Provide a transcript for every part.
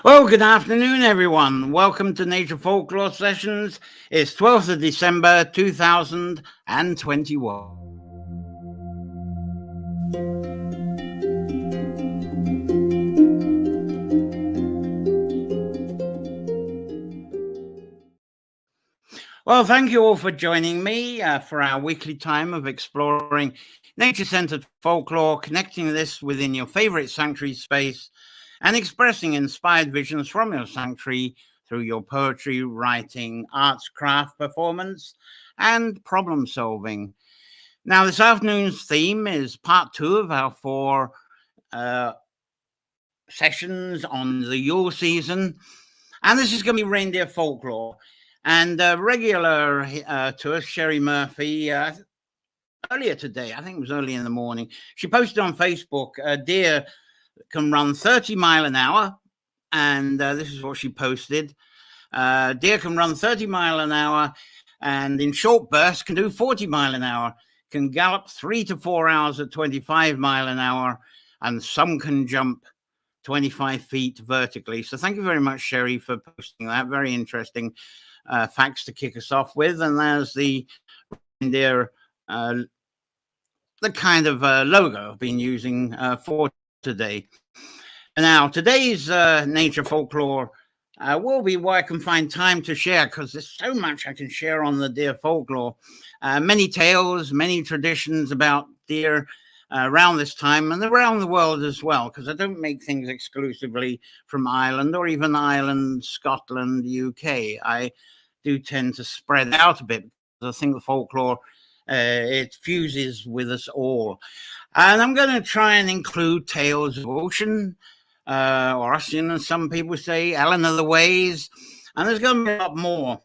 Well, good afternoon, everyone. Welcome to Nature Folklore Sessions. It's 12th of December 2021. Well, thank you all for joining me for our weekly time of exploring nature-centered folklore, connecting this within your favorite sanctuary space and expressing inspired visions from your sanctuary through your poetry, writing, arts, craft, performance, and problem solving. Now, this afternoon's theme is part two of our four sessions on the Yule season, and this is going to be Reindeer Folklore. And regular to us, Sherry Murphy, earlier today, I think it was early in the morning, she posted on Facebook, deer can run 30 miles an hour. And this is what she posted. Deer can run 30 miles an hour and in short bursts can do 40 miles an hour, can gallop 3 to 4 hours at 25 miles an hour, and some can jump 25 feet vertically. So thank you very much, Sherry, for posting that. Very interesting facts to kick us off with. And there's the reindeer, the kind of logo I've been using for today. Now, today's Nature Folklore will be where I can find time to share, because there's so much I can share on the deer folklore. Many tales, many traditions about deer around this time and around the world as well, because I don't make things exclusively from Ireland or even Ireland, Scotland, UK. I do tend to spread out a bit, because I think the folklore, it fuses with us all. And I'm going to try and include tales of ocean, or Osín, as some people say, Elen Of The Ways, and there's going to be a lot more.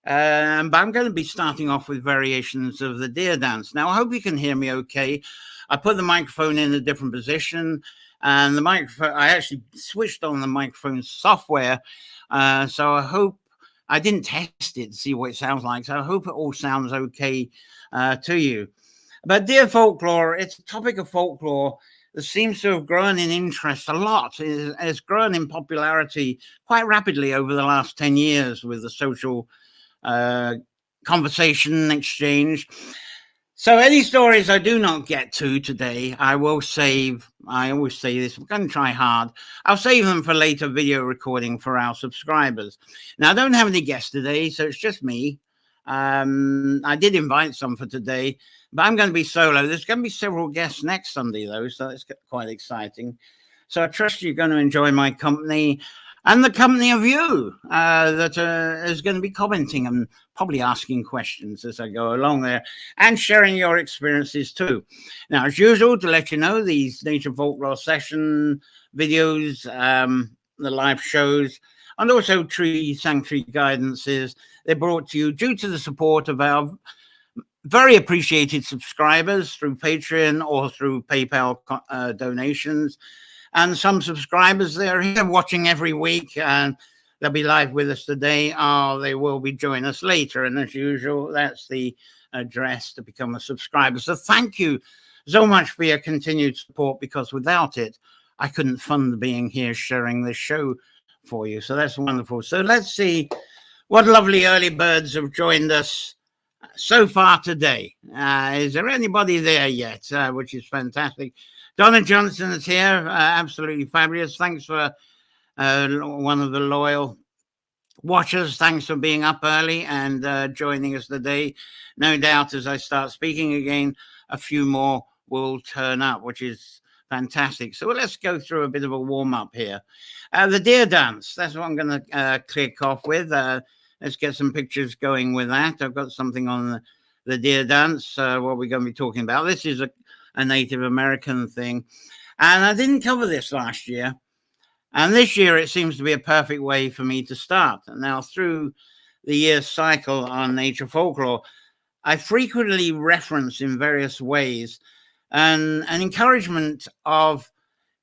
But I'm going to be starting off with variations of the deer dance. Now, I hope you can hear me okay. I put the microphone in a different position, and the microphone, I actually switched on the microphone software, so I hope, I didn't test it to see what it sounds like, so I hope it all sounds okay to you. But deer folklore, it's a topic of folklore that seems to have grown in interest a lot. It has grown in popularity quite rapidly over the last 10 years with the social conversation exchange. So any stories I do not get to today, I will save. I always say this, we're going to try hard. I'll save them for later video recording for our subscribers. Now, I don't have any guests today, so it's just me. I did invite some for today, but I'm going to be solo. There's going to be several guests next Sunday, though, so that's quite exciting. So I trust you're going to enjoy my company and the company of you that is going to be commenting and probably asking questions as I go along there and sharing your experiences too. Now, as usual, to let you know, these Nature Folklore session videos, the live shows, and also tree sanctuary guidances, they're brought to you due to the support of our very appreciated subscribers through Patreon or through PayPal donations. And some subscribers, they're here watching every week, and they'll be live with us today, or they will be joining us later. And as usual, that's the address to become a subscriber. So thank you so much for your continued support, because without it, I couldn't fund being here sharing this show for you. So that's wonderful. So let's see what lovely early birds have joined us so far today. Is there anybody there yet? Which is fantastic. Donna Johnson is here. Absolutely fabulous. Thanks for one of the loyal watchers. Thanks for being up early and joining us today. No doubt as I start speaking again, a few more will turn up, which is fantastic. So let's go through a bit of a warm-up here. The deer dance, that's what I'm going to click off with. Let's get some pictures going with that. I've got something on the deer dance, what we're going to be talking about. This is a Native American thing. And I didn't cover this last year. And this year it seems to be a perfect way for me to start. Now, through the year's cycle on Nature Folklore, I frequently reference in various ways an encouragement of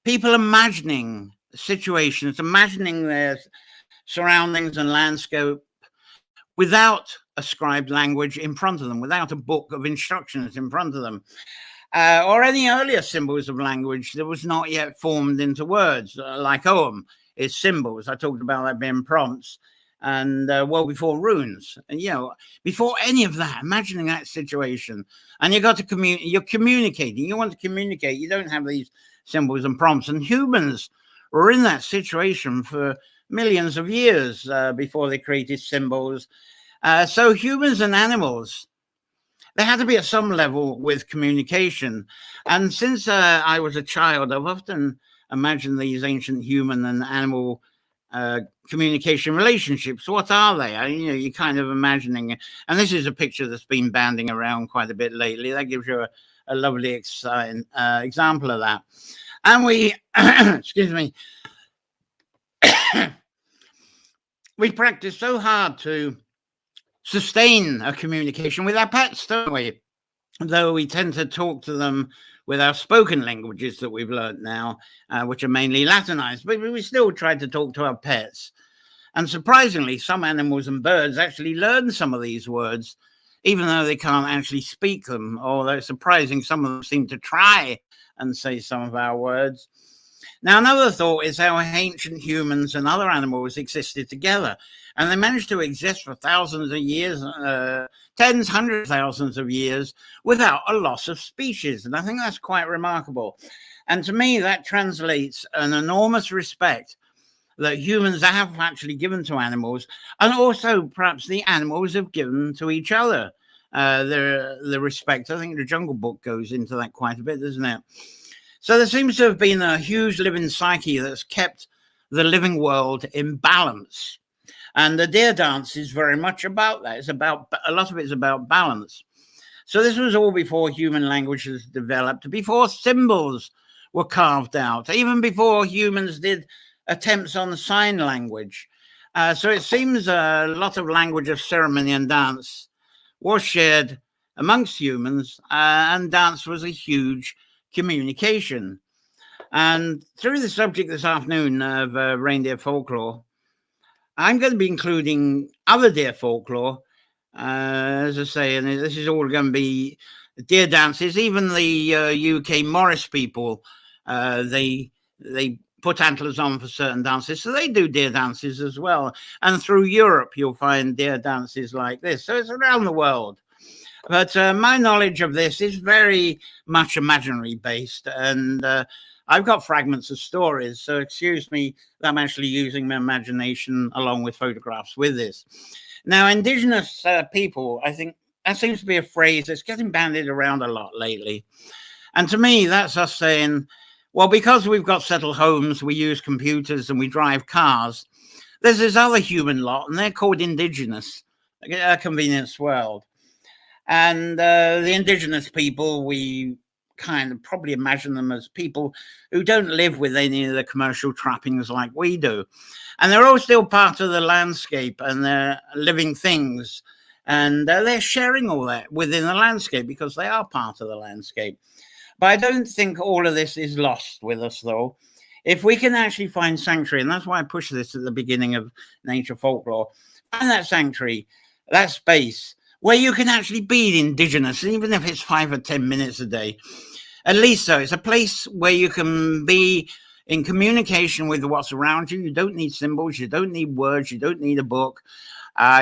people imagining situations, imagining their surroundings and landscape without a scribed language in front of them, without a book of instructions in front of them. Or any earlier symbols of language that was not yet formed into words, like Ogham. is symbols. I talked about that being prompts, and well before runes. And before any of that, imagining that situation, and you got to you're communicating. You want to communicate. You don't have these symbols and prompts. And humans were in that situation for millions of years before they created symbols. So humans and animals, they had to be at some level with communication. And since I was a child, I've often imagined these ancient human and animal communication relationships. What are they? You're kind of imagining it. And this is a picture that's been banding around quite a bit lately. That gives you a lovely example of that. And we, excuse me, we practice so hard to sustain a communication with our pets, don't we? Though we tend to talk to them with our spoken languages that we've learned now, which are mainly Latinized, but we still try to talk to our pets. And surprisingly, some animals and birds actually learn some of these words, even though they can't actually speak them. Although it's surprising, some of them seem to try and say some of our words. Now, another thought is how ancient humans and other animals existed together. And they managed to exist for thousands of years, tens, hundreds of thousands of years, without a loss of species. And I think that's quite remarkable. And to me, that translates an enormous respect that humans have actually given to animals, and also perhaps the animals have given to each other. The respect, I think the Jungle Book goes into that quite a bit, doesn't it? So there seems to have been a huge living psyche that's kept the living world in balance. And the deer dance is very much about that. It's about, a lot of it is about balance. So this was all before human languages developed, before symbols were carved out, even before humans did attempts on sign language. So it seems a lot of language of ceremony and dance was shared amongst humans, and dance was a huge communication. And through the subject this afternoon of reindeer folklore, I'm going to be including other deer folklore, as I say, and this is all going to be deer dances. Even the UK Morris people, they put antlers on for certain dances, so they do deer dances as well. And through Europe, you'll find deer dances like this. So it's around the world. But my knowledge of this is very much imaginary based, and I've got fragments of stories, so excuse me that I'm actually using my imagination along with photographs with this. Now, indigenous people, I think that seems to be a phrase that's getting bandied around a lot lately. And to me, that's us saying, well, because we've got settled homes, we use computers and we drive cars, there's this other human lot, and they're called indigenous, a convenience world. And the indigenous people, we kind of probably imagine them as people who don't live with any of the commercial trappings like we do. And they're all still part of the landscape, and they're living things. And they're sharing all that within the landscape because they are part of the landscape. But I don't think all of this is lost with us, though. If we can actually find sanctuary, and that's why I push this at the beginning of Nature Folklore, find that sanctuary, that space, where you can actually be indigenous, even if it's 5 or 10 minutes a day. At least so. It's a place where you can be in communication with what's around you. You don't need symbols. You don't need words. You don't need a book.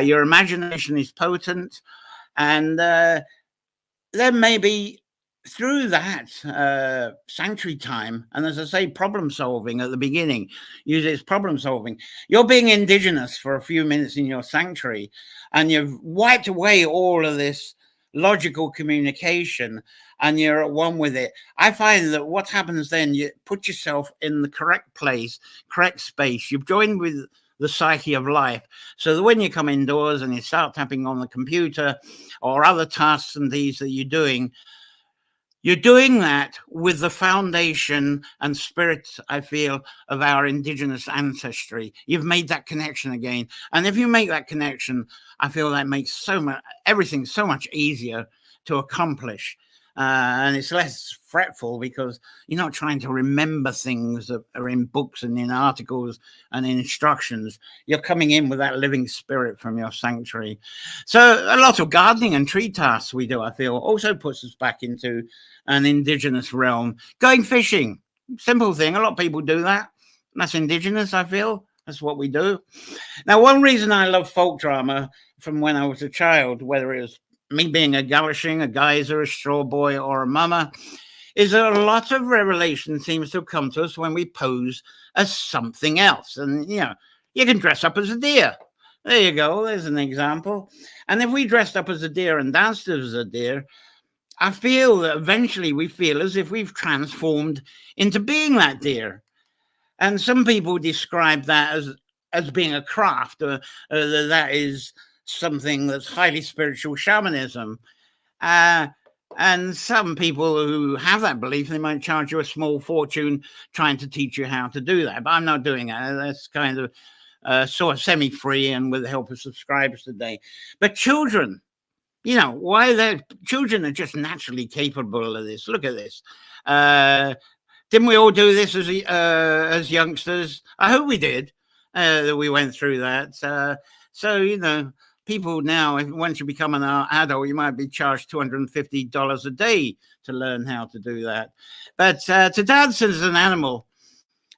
Your imagination is potent. And then maybe through that sanctuary time, and as I say, problem solving at the beginning, use it as problem solving. You're being indigenous for a few minutes in your sanctuary, and you've wiped away all of this logical communication, and you're at one with it. I find that what happens then, you put yourself in the correct place, correct space. You've joined with the psyche of life, so that when you come indoors and you start tapping on the computer or other tasks and these that you're doing that with the foundation and spirit, I feel, of our indigenous ancestry. You've made that connection again. And if you make that connection, I feel that makes everything so much easier to accomplish. And it's less fretful because you're not trying to remember things that are in books and in articles and in instructions. You're coming in with that living spirit from your sanctuary. So a lot of gardening and tree tasks we do, I feel, also puts us back into an indigenous realm. Going fishing, simple thing. A lot of people do that. That's indigenous, I feel. That's what we do. Now, one reason I love folk drama from when I was a child, whether it was me being a gulishing, a geyser, a straw boy, or a mama, is that a lot of revelation seems to come to us when we pose as something else. And, you can dress up as a deer. There you go. There's an example. And if we dressed up as a deer and danced as a deer, I feel that eventually we feel as if we've transformed into being that deer. And some people describe that as being a craft, that is something that's highly spiritual shamanism. And some people who have that belief, they might charge you a small fortune trying to teach you how to do that. But I'm not doing that. That's kind of sort of semi-free and with the help of subscribers today. But children, children are just naturally capable of this. Look at this. Didn't we all do this as youngsters? I hope we did. That we went through that. So people now, once you become an adult, you might be charged $250 a day to learn how to do that. But to dance as an animal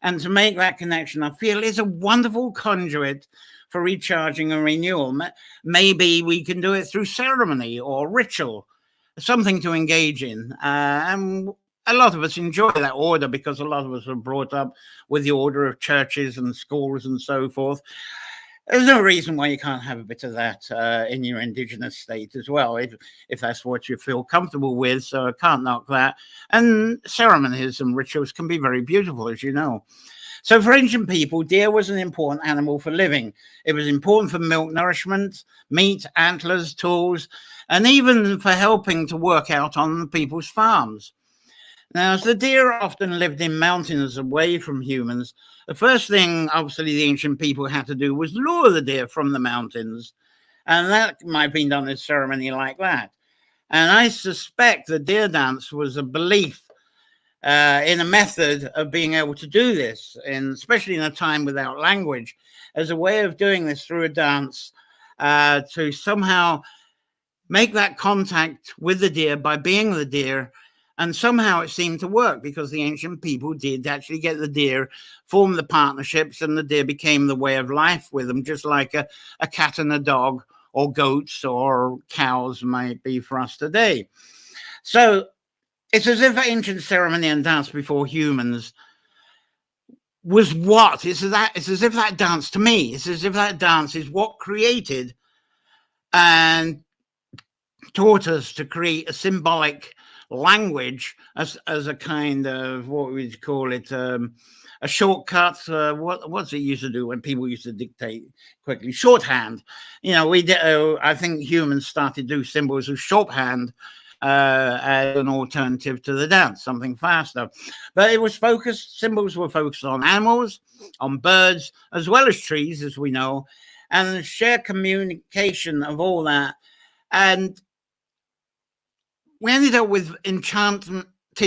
and to make that connection, I feel is a wonderful conduit for recharging and renewal. Maybe we can do it through ceremony or ritual, something to engage in. And a lot of us enjoy that order because a lot of us are brought up with the order of churches and schools and so forth. There's no reason why you can't have a bit of that in your indigenous state as well, if that's what you feel comfortable with. So I can't knock that. And ceremonies and rituals can be very beautiful, as you know. So for ancient people, deer was an important animal for living. It was important for milk nourishment, meat, antlers, tools, and even for helping to work out on the people's farms. Now, as the deer often lived in mountains away from humans, the first thing, obviously, the ancient people had to do was lure the deer from the mountains. And that might have been done in a ceremony like that. And I suspect the deer dance was a belief in a method of being able to do this, especially in a time without language, as a way of doing this through a dance to somehow make that contact with the deer by being the deer. And somehow it seemed to work because the ancient people did actually get the deer, form the partnerships, and the deer became the way of life with them, just like a cat and a dog or goats or cows might be for us today. So it's as if ancient ceremony and dance before humans was what? It's as if that dance, to me, it's as if that dance is what created and taught us to create a symbolic language as a kind of, what we'd call it, a shortcut. What's it used to do when people used to dictate quickly? Shorthand. I think humans started to do symbols of shorthand as an alternative to the dance, something faster. But it was symbols were focused on animals, on birds, as well as trees, as we know, and the shared communication of all that. And we ended up with enchanted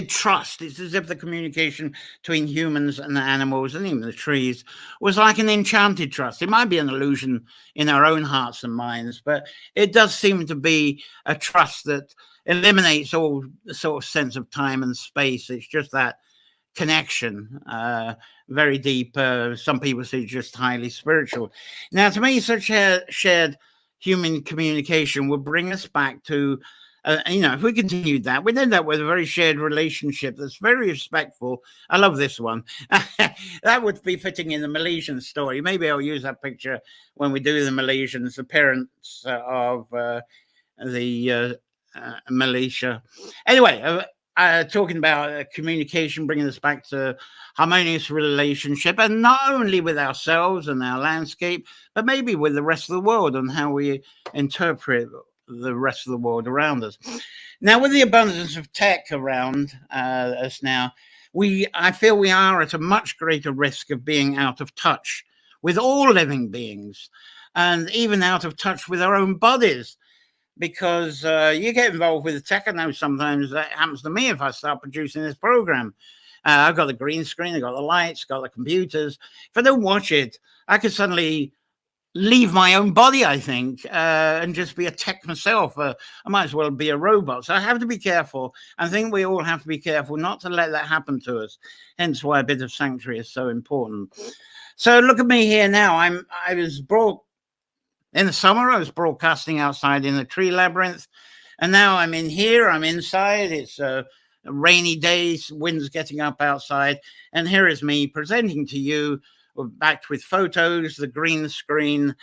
trust. It's as if the communication between humans and the animals and even the trees was like an enchanted trust. It might be an illusion in our own hearts and minds, but it does seem to be a trust that eliminates all the sort of sense of time and space. It's just that connection, very deep. Some people say just highly spiritual. Now, to me, such a shared human communication would bring us back to if we continued that, we'd end up with a very shared relationship that's very respectful. I love this one. That would be fitting in the Milesian story. Maybe I'll use that picture when we do the Milesians, the parents of the militia. Anyway, talking about communication, bringing us back to harmonious relationship, and not only with ourselves and our landscape, but maybe with the rest of the world and how we interpret the rest of the world around us. Now, with the abundance of tech around us now, I feel we are at a much greater risk of being out of touch with all living beings, and even out of touch with our own bodies, because you get involved with the tech. I know sometimes that happens to me if I start producing this program. I've got the green screen, I've got the lights, got the computers. If I don't watch it, I could suddenly leave my own body, I think, and just be a tech myself. I might as well be a robot. So I have to be careful. I think we all have to be careful not to let that happen to us. Hence why a bit of sanctuary is so important. So look at me here now. I was brought in the summer. I was broadcasting outside in the tree labyrinth, and now I'm in here. I'm inside. It's a rainy day. Wind's getting up outside, and here is me presenting to you. We're backed with photos, the green screen,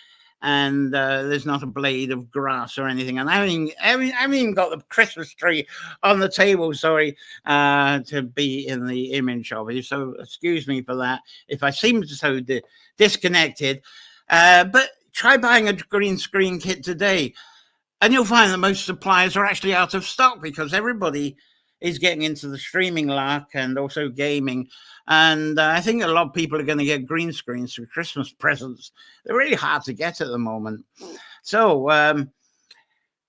and there's not a blade of grass or anything. And I haven't even got the Christmas tree on the table, sorry, to be in the image of you. So excuse me for that if I seem so disconnected. But try buying a green screen kit today, and you'll find that most suppliers are actually out of stock because everybody is getting into the streaming lark and also gaming. And I think a lot of people are going to get green screens for Christmas presents. They're really hard to get at the moment. So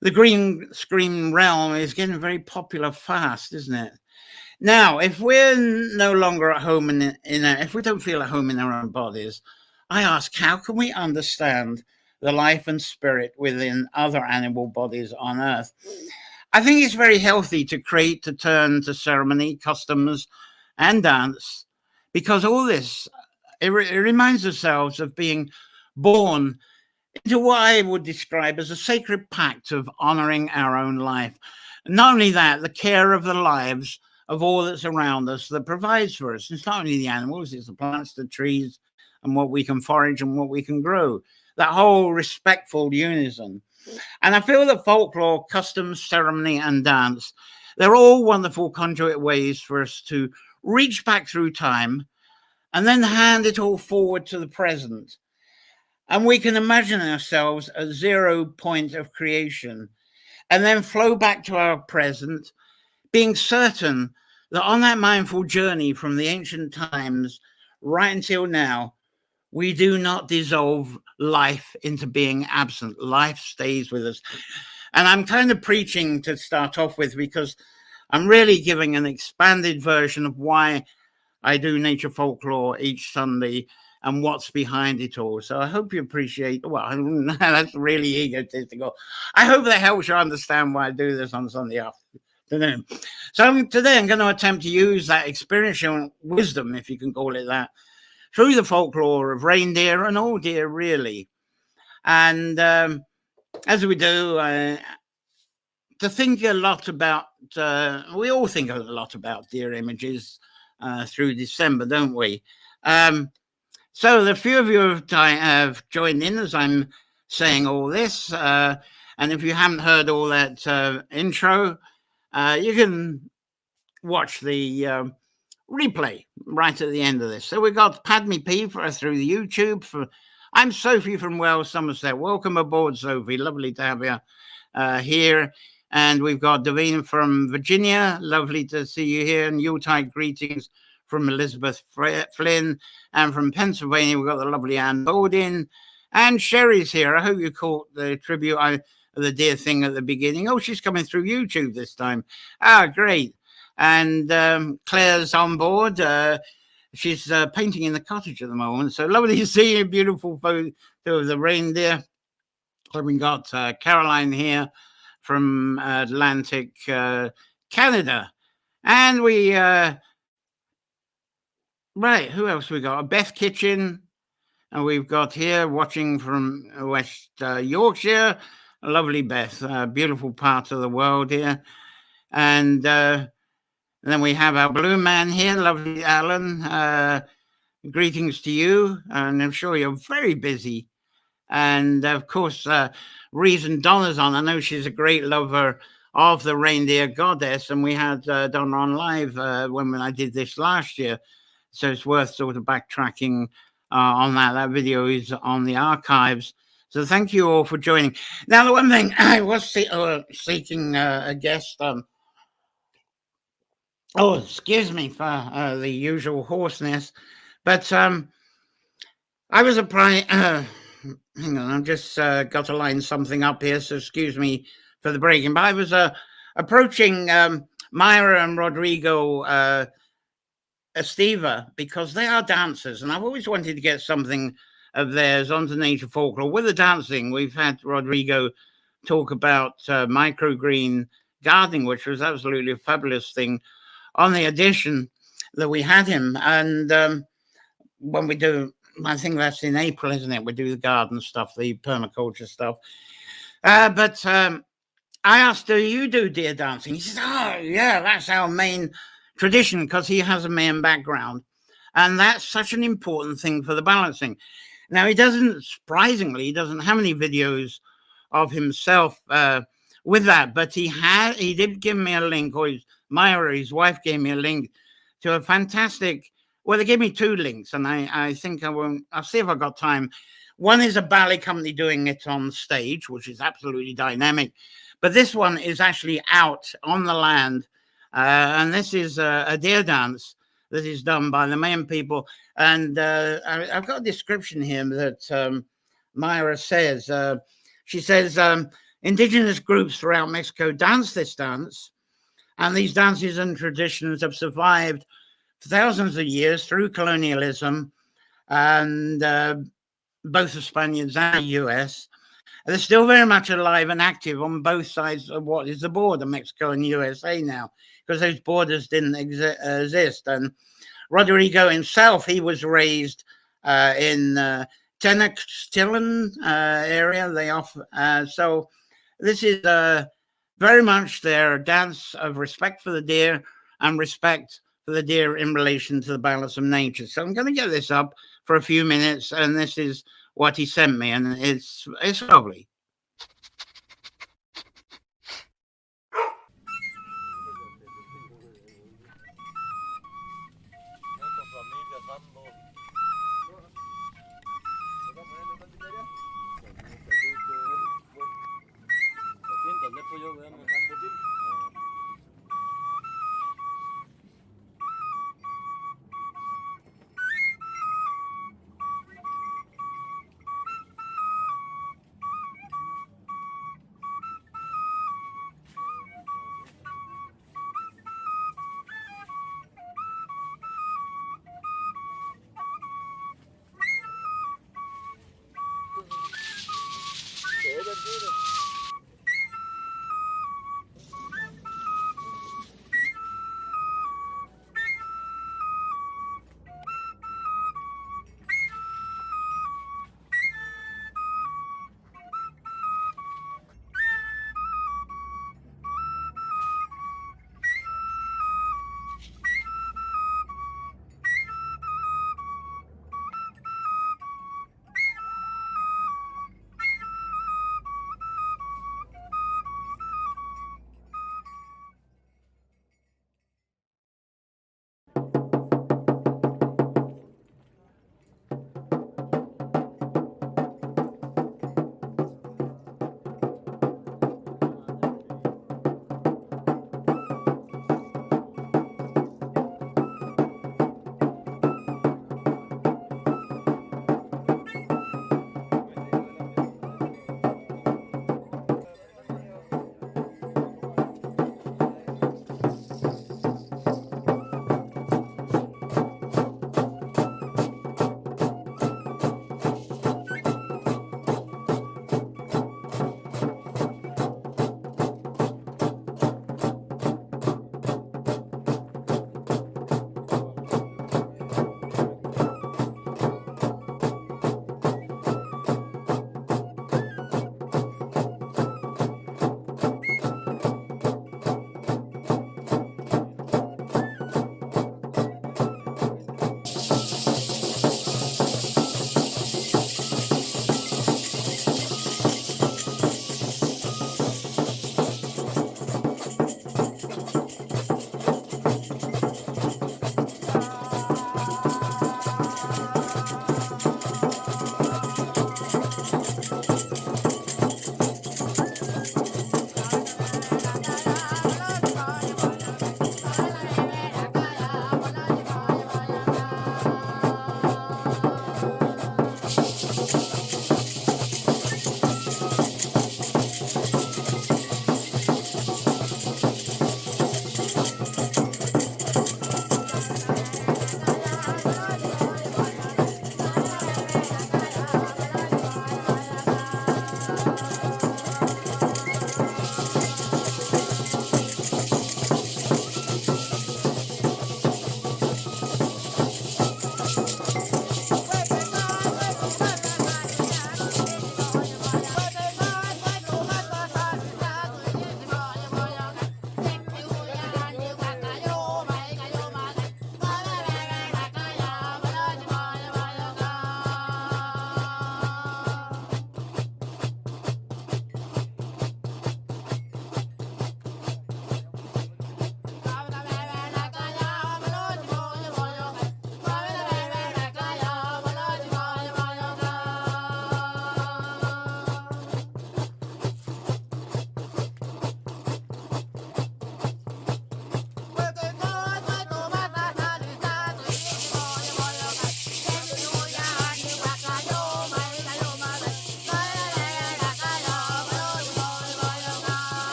the green screen realm is getting very popular fast, isn't it? Now, if we're no longer at home if we don't feel at home in our own bodies, I ask, how can we understand the life and spirit within other animal bodies on Earth? I think it's very healthy to turn to ceremony, customs, and dance, because all this, it reminds ourselves of being born into what I would describe as a sacred pact of honoring our own life. Not only that, the care of the lives of all that's around us that provides for us. It's not only the animals, it's the plants, the trees, and what we can forage and what we can grow. That whole respectful unison. And I feel that folklore, customs, ceremony, and dance, they're all wonderful conduit ways for us to reach back through time and then hand it all forward to the present. And we can imagine ourselves at 0 point of creation and then flow back to our present, being certain that on that mindful journey from the ancient times right until now, we do not dissolve life into being absent. Life stays with us. And I'm kind of preaching to start off with because I'm really giving an expanded version of why I do Nature Folklore each Sunday and what's behind it all. So I hope you appreciate, well, that's really egotistical. I hope that helps you understand why I do this on Sunday afternoon. So today I'm going to attempt to use that experiential wisdom, if you can call it that, through the folklore of reindeer and all deer, really. And as we do, to think a lot about, we all think a lot about deer images through December, don't we? So the few of you have joined in as I'm saying all this. And if you haven't heard all that intro, you can watch the replay right at the end of this. So we've got Padme P through the YouTube. I'm Sophie from Wales, Somerset. Welcome aboard, Sophie. Lovely to have you here. And we've got Davina from Virginia. Lovely to see you here. And Yuletide greetings from Elizabeth Flynn. And from Pennsylvania, we've got the lovely Anne Baldin. And Sherry's here. I hope you caught the tribute the deer thing at the beginning. Oh, she's coming through YouTube this time. Ah, great. And Claire's on board. She's painting in the cottage at the moment. So lovely to see you. Beautiful photo of the reindeer. We've got Caroline here from Atlantic Canada. And we, right, who else we got? Beth Kitchen. And we've got here watching from West Yorkshire. Lovely Beth, beautiful part of the world here. And then we have our blue man here, lovely Alan. Greetings to you, and I'm sure you're very busy. And of course, Reason Donna's on. I know she's a great lover of the reindeer goddess, and we had Donna on live when I did this last year. So it's worth sort of backtracking on that. That video is on the archives. So thank you all for joining. Now, the one thing I was seeking a guest on. Oh, excuse me for the usual hoarseness, but I was applying. Hang on, I've just got to line something up here, so excuse me for the breaking. But I was approaching Myra and Rodrigo Estiva because they are dancers, and I've always wanted to get something of theirs onto Nature Folklore with the dancing. We've had Rodrigo talk about microgreen gardening, which was absolutely a fabulous thing on the edition that we had him. And when we do, I think that's in April, isn't it? We do the garden stuff, the permaculture stuff. But I asked, do you do deer dancing? He says, oh, yeah, that's our main tradition, because he has a Mayan background. And that's such an important thing for the balancing. Now, surprisingly, he doesn't have any videos of himself with that, but he did give me a link, or Myra, his wife, gave me a link to a fantastic, well, they gave me two links, and I think I'll see if I've got time. One is a ballet company doing it on stage, which is absolutely dynamic. But this one is actually out on the land. And this is a deer dance that is done by the Mayan people. And I've got a description here that Myra says. She says, indigenous groups throughout Mexico dance this dance. And these dances and traditions have survived for thousands of years through colonialism and both the Spaniards and the US. They're still very much alive and active on both sides of what is the border, Mexico and USA now, because those borders didn't exist. And Rodrigo himself, he was raised in Tenochtitlan area. So this is very much their dance of respect for the deer and respect for the deer in relation to the balance of nature. So I'm going to get this up for a few minutes, and this is what he sent me, and it's lovely.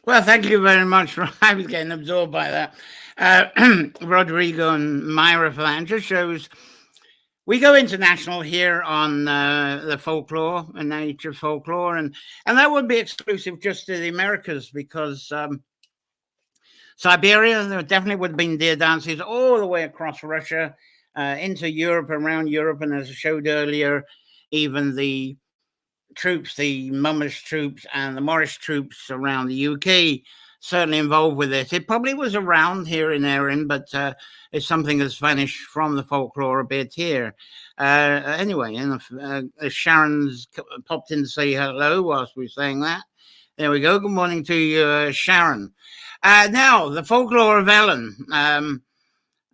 Well, thank you very much. I was getting absorbed by that. Rodrigo and Myra for that. And just shows we go international here on the folklore and nature folklore, and that would be exclusive just to the Americas, because Siberia, there definitely would have been deer dances all the way across Russia, into Europe, around Europe, and as I showed earlier, even the troops, the Mummish troops and the Morris troops around the UK, certainly involved with it. It probably was around here in Erin, but it's something that's vanished from the folklore a bit here. Anyway, Sharon's popped in to say hello whilst we were saying that. There we go. Good morning to you, Sharon. Now, the folklore of Elen,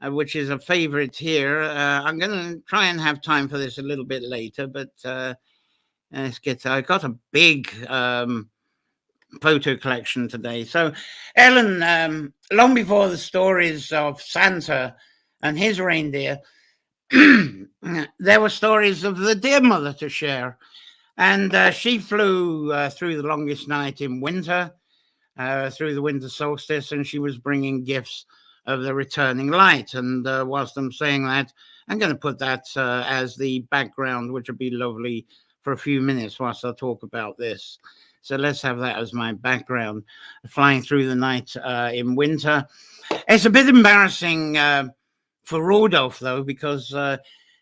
which is a favourite here. I'm going to try and have time for this a little bit later, but let's get. I got a big photo collection today. So, Elen, long before the stories of Santa and his reindeer, there were stories of the deer mother to share, and she flew through the longest night in winter, through the winter solstice, and she was bringing gifts of the returning light. And whilst I'm saying that, I'm going to put that as the background, which would be lovely for a few minutes whilst I talk about this. So let's have that as my background, flying through the night in winter. It's a bit embarrassing for Rudolph, though, because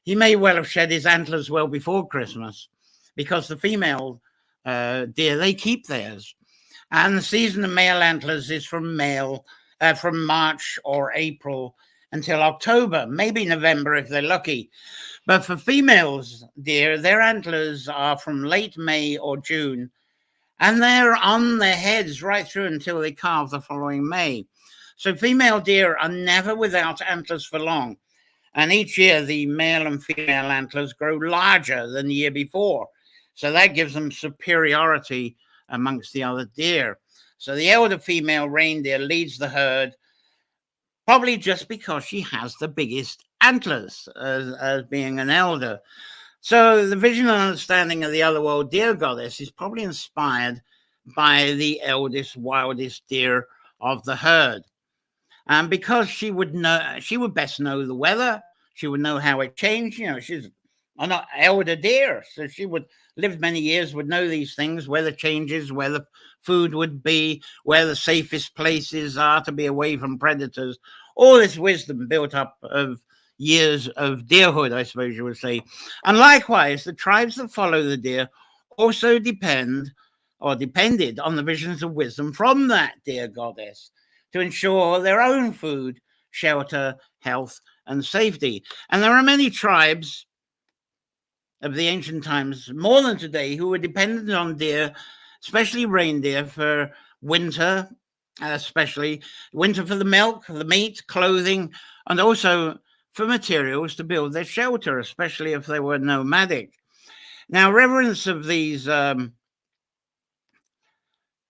he may well have shed his antlers well before Christmas, because the female deer, they keep theirs. And the season of male antlers is from March or April until October, maybe November if they're lucky. But for females deer, their antlers are from late May or June, and they're on their heads right through until they calve the following May. So female deer are never without antlers for long. And each year, the male and female antlers grow larger than the year before. So that gives them superiority amongst the other deer. So the elder female reindeer leads the herd, probably just because she has the biggest antlers as being an elder. So the vision and understanding of the otherworld deer goddess is probably inspired by the eldest, wildest deer of the herd. And because she would best know the weather, she would know how it changed. You know, she's an elder deer, so she would live many years, would know these things, where the changes, where the food would be, where the safest places are to be away from predators. All this wisdom built up of years of deerhood, I suppose you would say. And likewise, the tribes that follow the deer also depended on the visions of wisdom from that deer goddess to ensure their own food, shelter, health, and safety. And there are many tribes of the ancient times, more than today, who were dependent on deer, especially reindeer, for winter, especially winter for the milk, the meat, clothing, and also for materials to build their shelter, especially if they were nomadic. Now, reverence of these, antlers,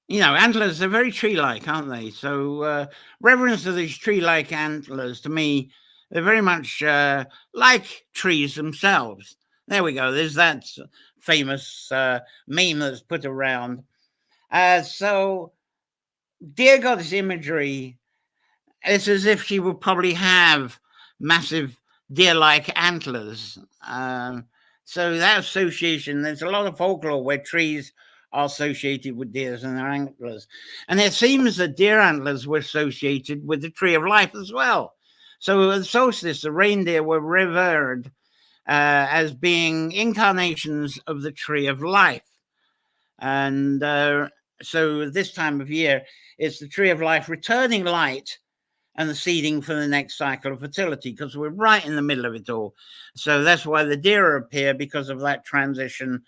they're very tree-like, aren't they? So reverence of these tree-like antlers, to me, they're very much like trees themselves. There we go. There's that famous meme that's put around. So deer goddess imagery, it's as if she would probably have massive deer-like antlers. So that association, there's a lot of folklore where trees are associated with deers and their antlers. And it seems that deer antlers were associated with the tree of life as well. So at the solstice, the reindeer were revered as being incarnations of the tree of life. And so this time of year, it's the tree of life returning light and the seeding for the next cycle of fertility, because we're right in the middle of it all. So that's why the deer appear, because of that transition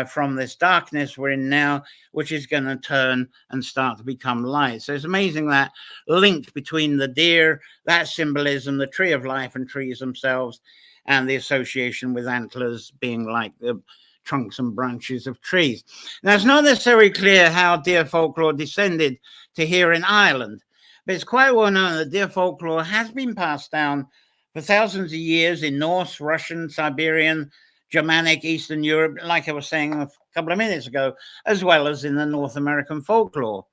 from this darkness we're in now, which is going to turn and start to become light. So it's amazing that link between the deer, that symbolism, the tree of life and trees themselves, and the association with antlers being like the trunks and branches of trees. Now, it's not necessarily clear how deer folklore descended to here in Ireland, but it's quite well known that deer folklore has been passed down for thousands of years in Norse, Russian, Siberian, Germanic, Eastern Europe, like I was saying a couple of minutes ago, as well as in the North American folklore.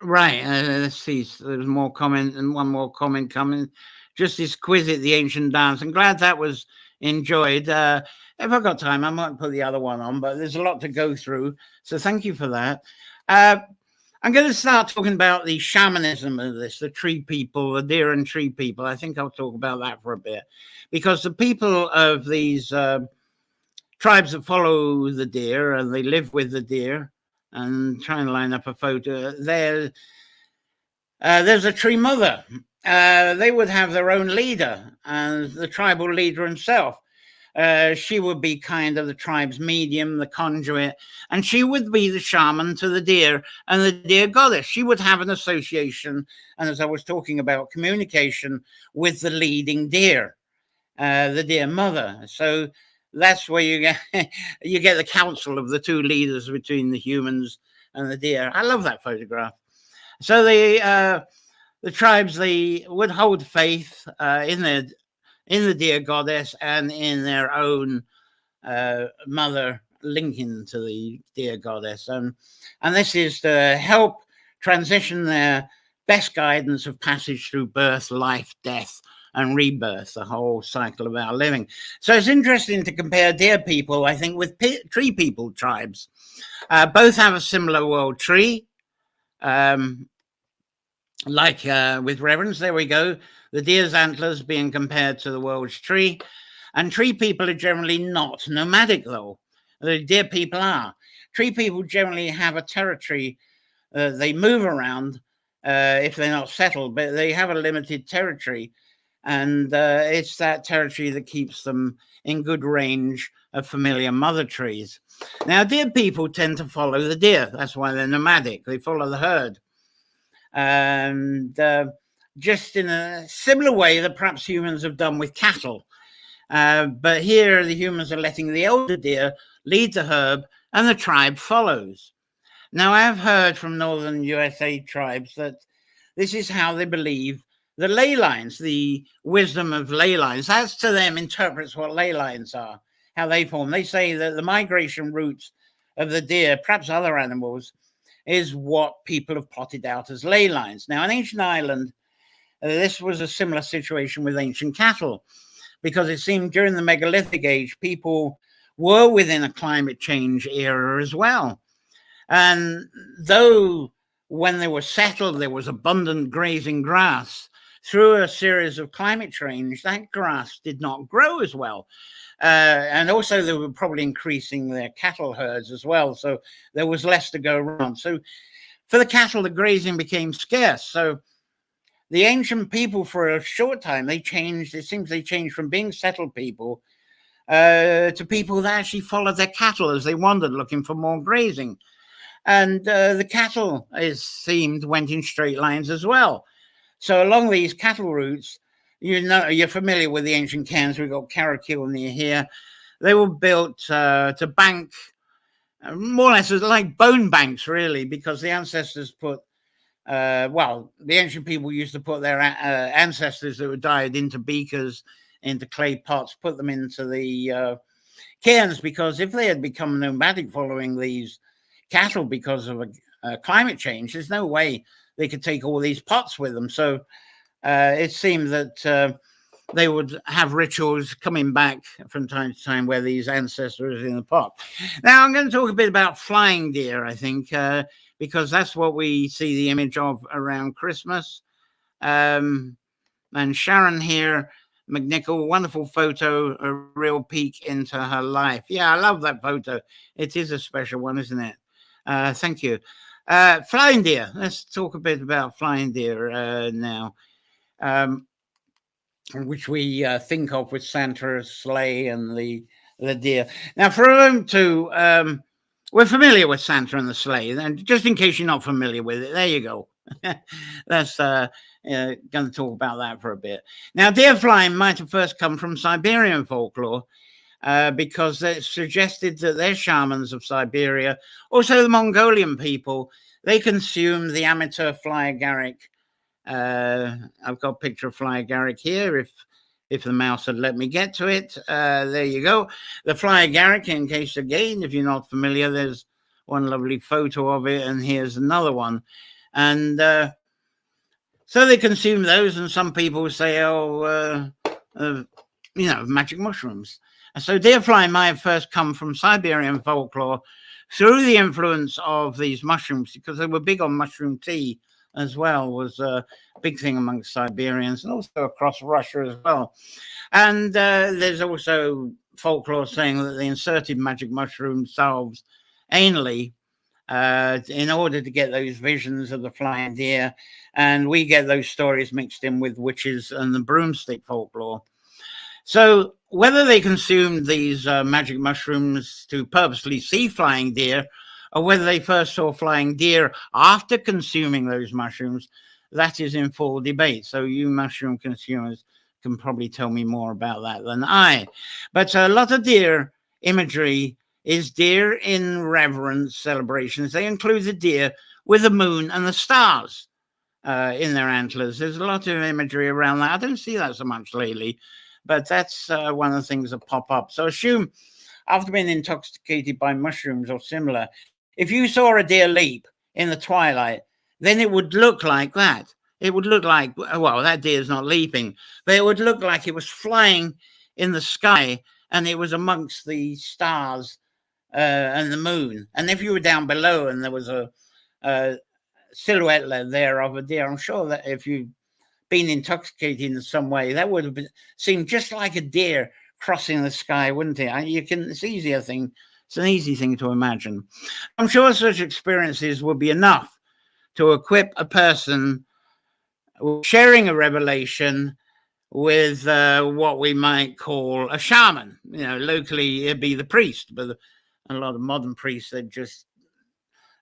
Right. Let's see. There's more comment and one more comment coming. Just exquisite, the ancient dance. I'm glad that was enjoyed. If I've got time, I might put the other one on, but there's a lot to go through. So thank you for that. I'm going to start talking about the shamanism of this, the tree people, the deer and tree people. I think I'll talk about that for a bit, because the people of these tribes that follow the deer and they live with the deer, and try and line up a photo, there's a tree mother. They would have their own leader, and the tribal leader himself. She would be kind of the tribe's medium, the conduit, and she would be the shaman to the deer and the deer goddess. She would have an association, and as I was talking about, communication with the leading deer, the deer mother. So that's where you get the council of the two leaders between the humans and the deer. I love that photograph. So the tribes, they would hold faith in the deer goddess and in their own mother linking to the deer goddess. And this is to help transition their best guidance of passage through birth, life, death, and rebirth, the whole cycle of our living. So it's interesting to compare deer people, I think, with tree people tribes. Both have a similar world tree. Like with reverence, there we go. The deer's antlers being compared to the world's tree. And tree people are generally not nomadic, though. The deer people are. Tree people generally have a territory. They move around if they're not settled, but they have a limited territory. And it's that territory that keeps them in good range of familiar mother trees. Now, deer people tend to follow the deer. That's why they're nomadic. They follow the herd. And just in a similar way that perhaps humans have done with cattle. But here the humans are letting the elder deer lead the herd and the tribe follows. Now, I've heard from northern USA tribes that this is how they believe the ley lines, the wisdom of ley lines. That to them interprets what ley lines are, how they form. They say that the migration routes of the deer, perhaps other animals, is what people have plotted out as ley lines. Now, in ancient Ireland, this was a similar situation with ancient cattle, because it seemed during the megalithic age, people were within a climate change era as well. And though when they were settled, there was abundant grazing grass, through a series of climate change, that grass did not grow as well. And also they were probably increasing their cattle herds as well. So there was less to go around. So for the cattle, the grazing became scarce. So the ancient people, for a short time, they changed. It seems they changed from being settled people to people that actually followed their cattle as they wandered looking for more grazing. And the cattle, it seemed, went in straight lines as well. So along these cattle routes, you're familiar with the ancient cairns. We've got Carrickhill near here. They were built to bank, more or less like bone banks, really, because the ancestors put, the ancient people used to put their ancestors that were died into beakers, into clay pots, put them into the cairns, because if they had become nomadic following these cattle because of climate change, there's no way they could take all these pots with them. So it seemed that they would have rituals coming back from time to time where these ancestors are in the pot. Now, I'm going to talk a bit about flying deer, I think, because that's what we see the image of around Christmas. And Sharon here, McNichol, wonderful photo, a real peek into her life. Yeah, I love that photo. It is a special one, isn't it? Thank you. Flying deer. Let's talk a bit about flying deer now, which we think of with Santa's sleigh and the deer. Now, for a moment too, we're familiar with Santa and the sleigh, and just in case you're not familiar with it, there you go. That's going to talk about that for a bit. Now, deer flying might have first come from Siberian folklore, because it suggested that their shamans of Siberia, also the Mongolian people, they consumed the amateur fly agaric. I've got a picture of fly agaric here, if the mouse had let me get to it. There you go. The fly agaric, in case again, if you're not familiar, there's one lovely photo of it, and here's another one. And so they consume those, and some people say, magic mushrooms. And so deer flying might have first come from Siberian folklore through the influence of these mushrooms, because they were big on mushroom tea as well, was a big thing amongst Siberians, and also across Russia as well. And there's also folklore saying that they inserted magic mushroom salves anally in order to get those visions of the flying deer. And we get those stories mixed in with witches and the broomstick folklore. So whether they consumed these magic mushrooms to purposely see flying deer, or whether they first saw flying deer after consuming those mushrooms, that is in full debate. So you mushroom consumers can probably tell me more about that than I. But a lot of deer imagery is deer in reverence celebrations. They include the deer with the moon and the stars in their antlers. There's a lot of imagery around that. I don't see that so much lately, but that's one of the things that pop up. So assume, after being intoxicated by mushrooms or similar, if you saw a deer leap in the twilight, then it would look like that. It would look like, well, that deer's not leaping, but it would look like it was flying in the sky and it was amongst the stars and the moon. And if you were down below and there was a silhouette there of a deer, I'm sure that if you've been intoxicated in some way, that would have seemed just like a deer crossing the sky, wouldn't it? It's an easy thing to imagine. I'm sure such experiences would be enough to equip a person sharing a revelation with what we might call a shaman. Locally it'd be the priest, but a lot of modern priests, they just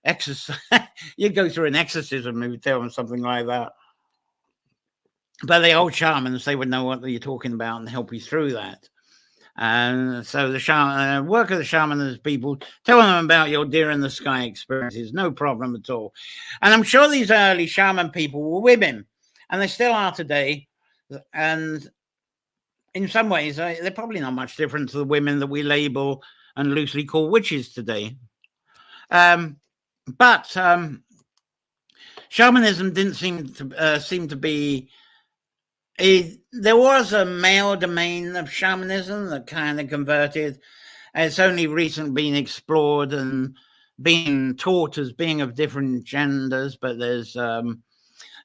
exercise. You go through an exorcism, they would tell them something like that. But the old shamans, they would know what you're talking about and help you through that. And so the work of the shaman is people telling them about your deer in the sky experiences, no problem at all. And I'm sure these early shaman people were women, and they still are today. And in some ways, they're probably not much different to the women that we label and loosely call witches today. But shamanism didn't seem to be. There was a male domain of shamanism that kind of converted. It's only recently been explored and being taught as being of different genders, but there's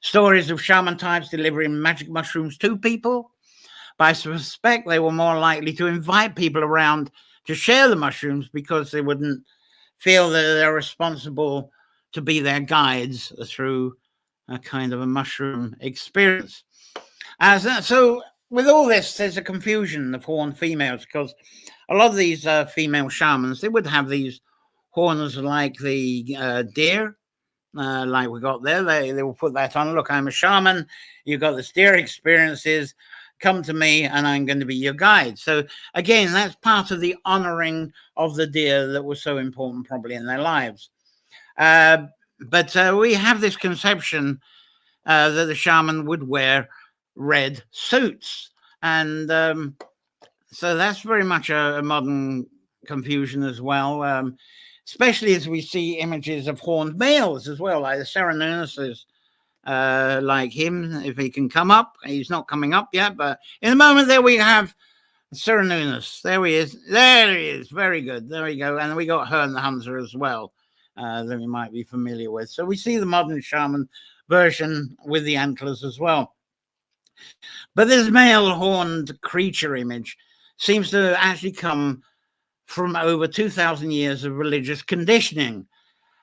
stories of shaman types delivering magic mushrooms to people. But I suspect they were more likely to invite people around to share the mushrooms because they wouldn't feel that they're responsible to be their guides through a kind of a mushroom experience. So with all this, there's a confusion of horned females, because a lot of these female shamans, they would have these horns like the deer, like we got there. They will put that on. Look, I'm a shaman. You've got this deer experiences. Come to me and I'm going to be your guide. So again, that's part of the honoring of the deer that was so important probably in their lives. But we have this conception that the shaman would wear red suits. And so that's very much a modern confusion as well, especially as we see images of horned males as well, like the Cernunnos, like him, if he can come up. He's not coming up yet, but in a moment there we have Cernunnos. There he is. There he is. Very good. There we go. And we got Herne the Hunter as well, that we might be familiar with. So we see the modern shaman version with the antlers as well. But this male horned creature image seems to actually come from over 2,000 years of religious conditioning.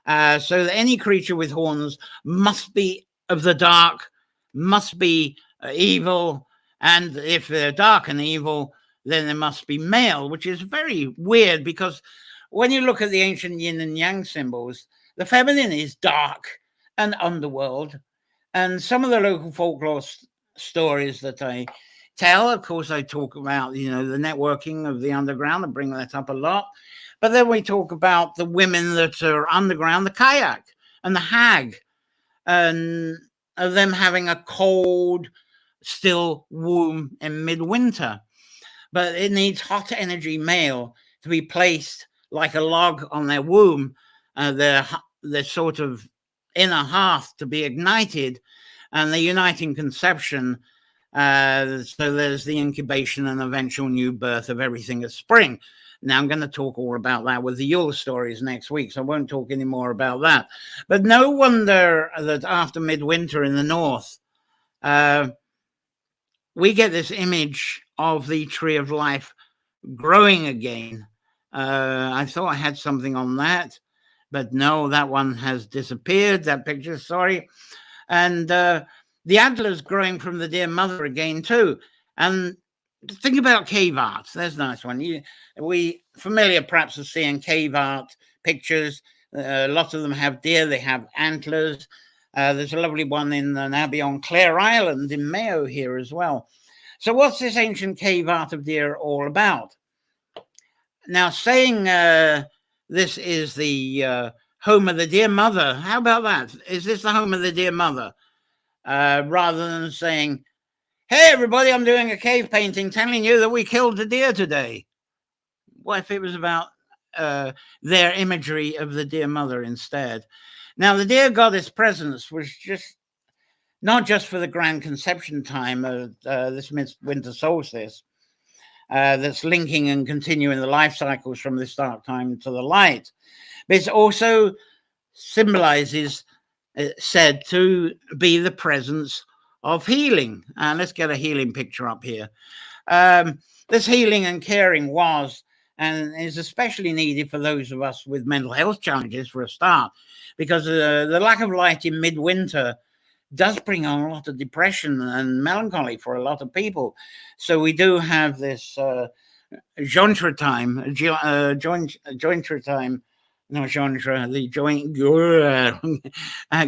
So that any creature with horns must be of the dark, must be evil, and if they're dark and evil, then they must be male, which is very weird, because when you look at the ancient yin and yang symbols, the feminine is dark and underworld. And some of the local folklore stories that I tell, of course, I talk about, the networking of the underground. I bring that up a lot. But then we talk about the women that are underground, the kayak and the hag, and of them having a cold, still womb in midwinter. But it needs hot energy male to be placed like a log on their womb their sort of inner hearth to be ignited, and the uniting conception. So there's the incubation and eventual new birth of everything at spring. Now I'm going to talk all about that with the Yule stories next week, so I won't talk any more about that. But no wonder that after Midwinter in the north, we get this image of the tree of life growing again. I thought I had something on that, but no, that one has disappeared, that picture, sorry. And the antlers growing from the dear mother again too. And think about cave art. There's a nice one. We familiar perhaps of seeing cave art pictures. Lots of them have deer, they have antlers. There's a lovely one in now beyond Clare Island in Mayo here as well. So what's this ancient cave art of deer all about? Now, saying this is the home of the dear mother, how about that? Is this the home of the dear mother? Rather than saying, hey, everybody, I'm doing a cave painting telling you that we killed the deer today. What if it was about their imagery of the dear mother instead? Now, the dear goddess presence was just not just for the grand conception time of this midwinter solstice, that's linking and continuing the life cycles from this dark time to the light, but it also symbolizes, said to be the presence of healing. And let's get a healing picture up here. This healing and caring was and is especially needed for those of us with mental health challenges for a start, because the lack of light in midwinter does bring on a lot of depression and melancholy for a lot of people. So we do have this genre time, jointure time, no genre, the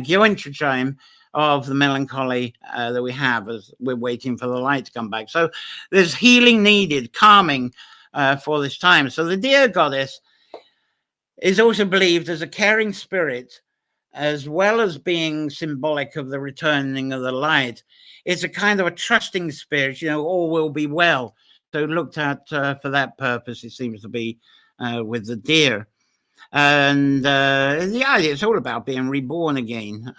jointure time of the melancholy that we have as we're waiting for the light to come back. So there's healing needed, calming for this time. So the dear goddess is also believed as a caring spirit, as well as being symbolic of the returning of the light. It's a kind of a trusting spirit, all will be well. So looked at for that purpose, it seems to be with the deer. And the idea, it's all about being reborn again.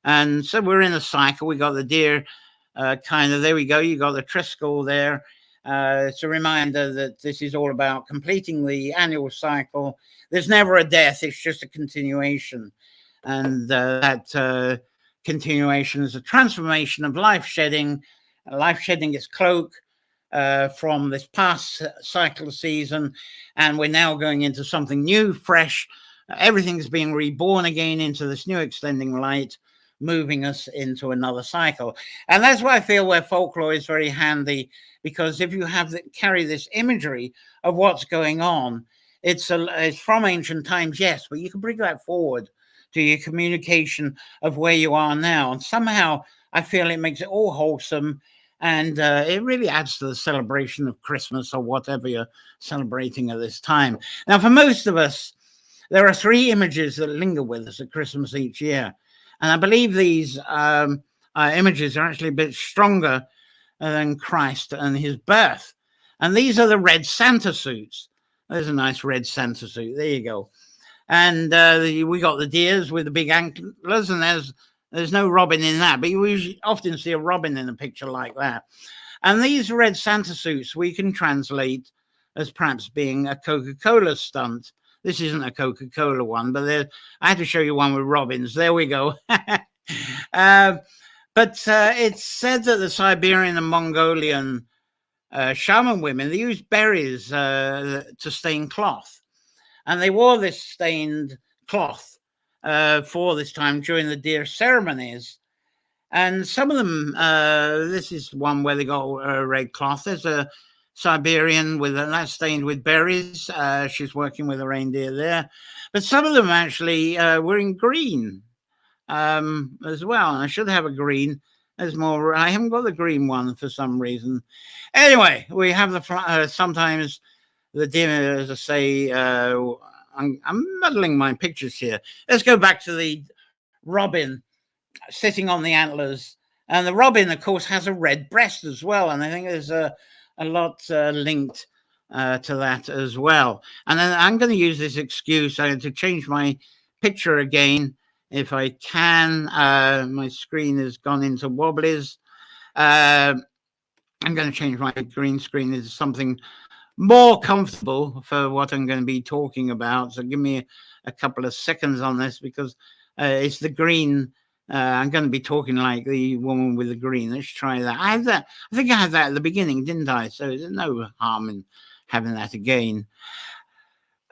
And so we're in a cycle. We got the deer there we go. You got the triskel there. It's a reminder that this is all about completing the annual cycle. There's never a death. It's just a continuation. And that continuation is a transformation of life shedding its cloak from this past cycle season. And we're now going into something new, fresh. Everything's being reborn again into this new extending light, moving us into another cycle. And that's why I feel where folklore is very handy, because if you carry this imagery of what's going on, it's from ancient times, yes, but you can bring that forward to your communication of where you are now. And somehow I feel it makes it all wholesome, and it really adds to the celebration of Christmas or whatever you're celebrating at this time. Now, for most of us, there are three images that linger with us at Christmas each year. And I believe these images are actually a bit stronger than Christ and his birth. And these are the red Santa suits. There's a nice red Santa suit. There you go. And we got the deers with the big antlers, and there's no robin in that, but we often see a robin in a picture like that. And these red Santa suits we can translate as perhaps being a Coca-Cola stunt. This isn't a Coca-Cola one, but I had to show you one with robins. There we go. But it's said that the Siberian and Mongolian shaman women, they used berries to stain cloth. And they wore this stained cloth for this time during the deer ceremonies. And some of them, this is one where they got a red cloth. There's a Siberian with that's stained with berries. She's working with a reindeer there. But some of them actually were in green as well. And I should have a green. There's more. I haven't got the green one for some reason. Anyway, we have the sometimes the deer, as I say, I'm muddling my pictures here. Let's go back to the robin sitting on the antlers. And the robin, of course, has a red breast as well. And I think there's a lot linked to that as well. And then I'm going to use this excuse to change my picture again if I can. My screen has gone into wobblies. I'm going to change my green screen into something more comfortable for what I'm going to be talking about. So give me a couple of seconds on this, because it's the green. I'm going to be talking like the woman with the green. Let's try that. I think I had that at the beginning, didn't I? So there's no harm in having that again.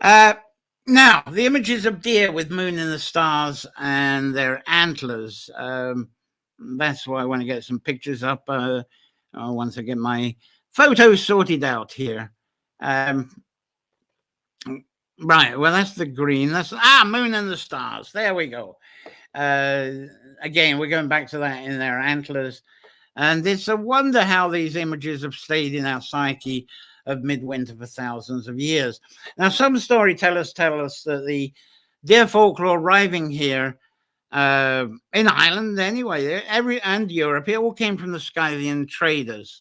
Now, the images of deer with moon in the stars and their antlers. That's why I want to get some pictures up once I get my photos sorted out here. Right, well, that's the green. That's moon and the stars. There we go. Again, we're going back to that in their antlers. And it's a wonder how these images have stayed in our psyche of midwinter for thousands of years. Now, some storytellers tell us that the deer folklore arriving here in Ireland anyway, and Europe, it all came from the Scythian traders.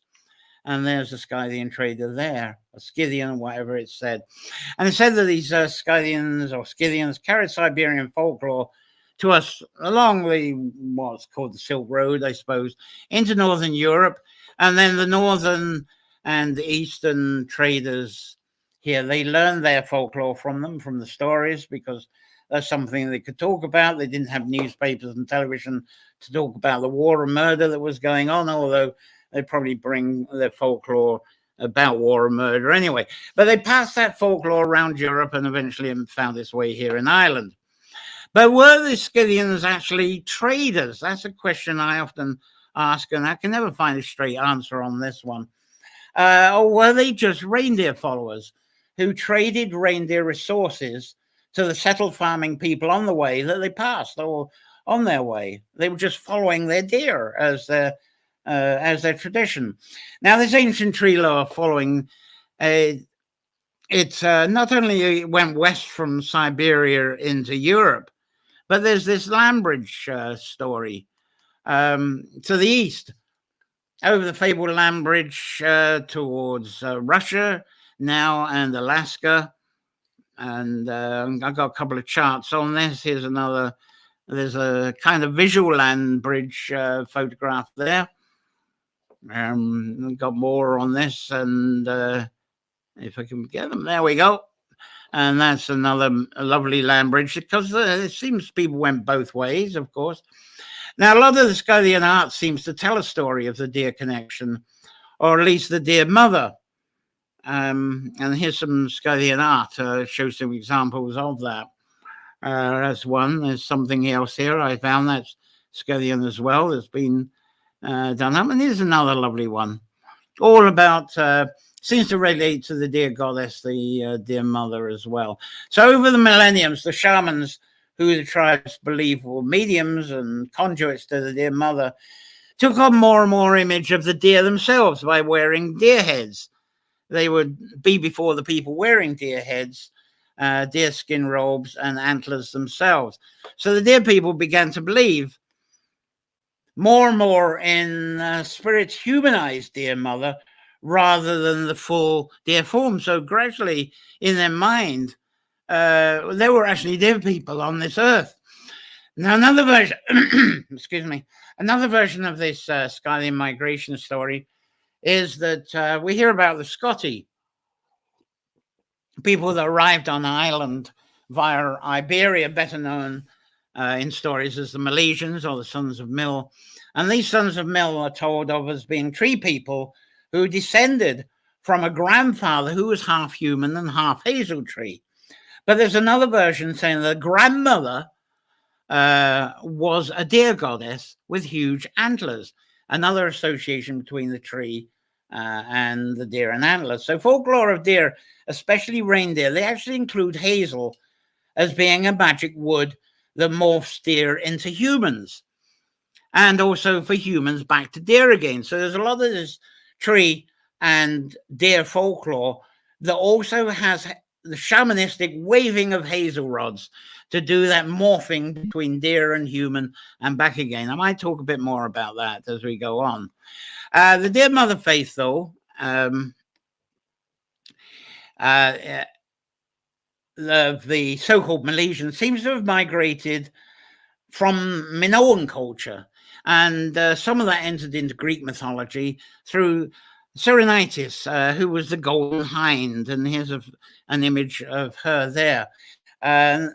And there's a Scythian trader there, a Scythian, whatever it said. And it said that these Scythians carried Siberian folklore to us along what's called the Silk Road, I suppose, into Northern Europe. And then the Northern and the Eastern traders here, they learned their folklore from them, from the stories, because that's something they could talk about. They didn't have newspapers and television to talk about the war and murder that was going on, although they probably bring their folklore about war and murder anyway. But they passed that folklore around Europe and eventually found its way here in Ireland. But were the Scythians actually traders? That's a question I often ask, and I can never find a straight answer on this one. Or were they just reindeer followers who traded reindeer resources to the settled farming people on the way that they passed, or on their way? They were just following their deer as their tradition. Now, this ancient tree lore following, it not only went west from Siberia into Europe, but there's this land bridge story to the east, over the fabled land bridge towards Russia now and Alaska. And I've got a couple of charts on this. Here's another. There's a kind of visual land bridge photograph there. I've got more on this, and if I can get them, there we go. And that's another lovely land bridge, because it seems people went both ways, of course. Now, a lot of the Scythian art seems to tell a story of the deer connection, or at least the deer mother. And here's some Scythian art, shows some examples of that. That's one. There's something else here I found that's Scythian as well. There's been done up. And here's another lovely one, all about seems to relate to the deer goddess, the deer mother as well. So over the millenniums, the shamans, who the tribes believe were mediums and conduits to the deer mother, took on more and more image of the deer themselves by wearing deer heads. They would be before the people wearing deer heads, deer skin robes and antlers themselves. So the deer people began to believe more and more in spirit's humanized deer mother rather than the full deer form. So gradually in their mind, there were actually deer people on this earth. Now, another version, excuse me, another version of this Scythian migration story is that we hear about the Scoti, people that arrived on Ireland via Iberia, better known in stories as the Milesians or the Sons of Mil. And these Sons of Mil are told of as being tree people who descended from a grandfather who was half human and half hazel tree. But there's another version saying the grandmother was a deer goddess with huge antlers, another association between the tree and the deer and antlers. So folklore of deer, especially reindeer, they actually include hazel as being a magic wood that morphs deer into humans, and also for humans back to deer again. So there's a lot of this tree and deer folklore that also has the shamanistic waving of hazel rods to do that morphing between deer and human and back again. I might talk a bit more about that as we go on. The deer mother faith, though, the so-called Milesians seems to have migrated from Minoan culture, and some of that entered into Greek mythology through Cyrenaitis, who was the golden hind, and here's an image of her there. And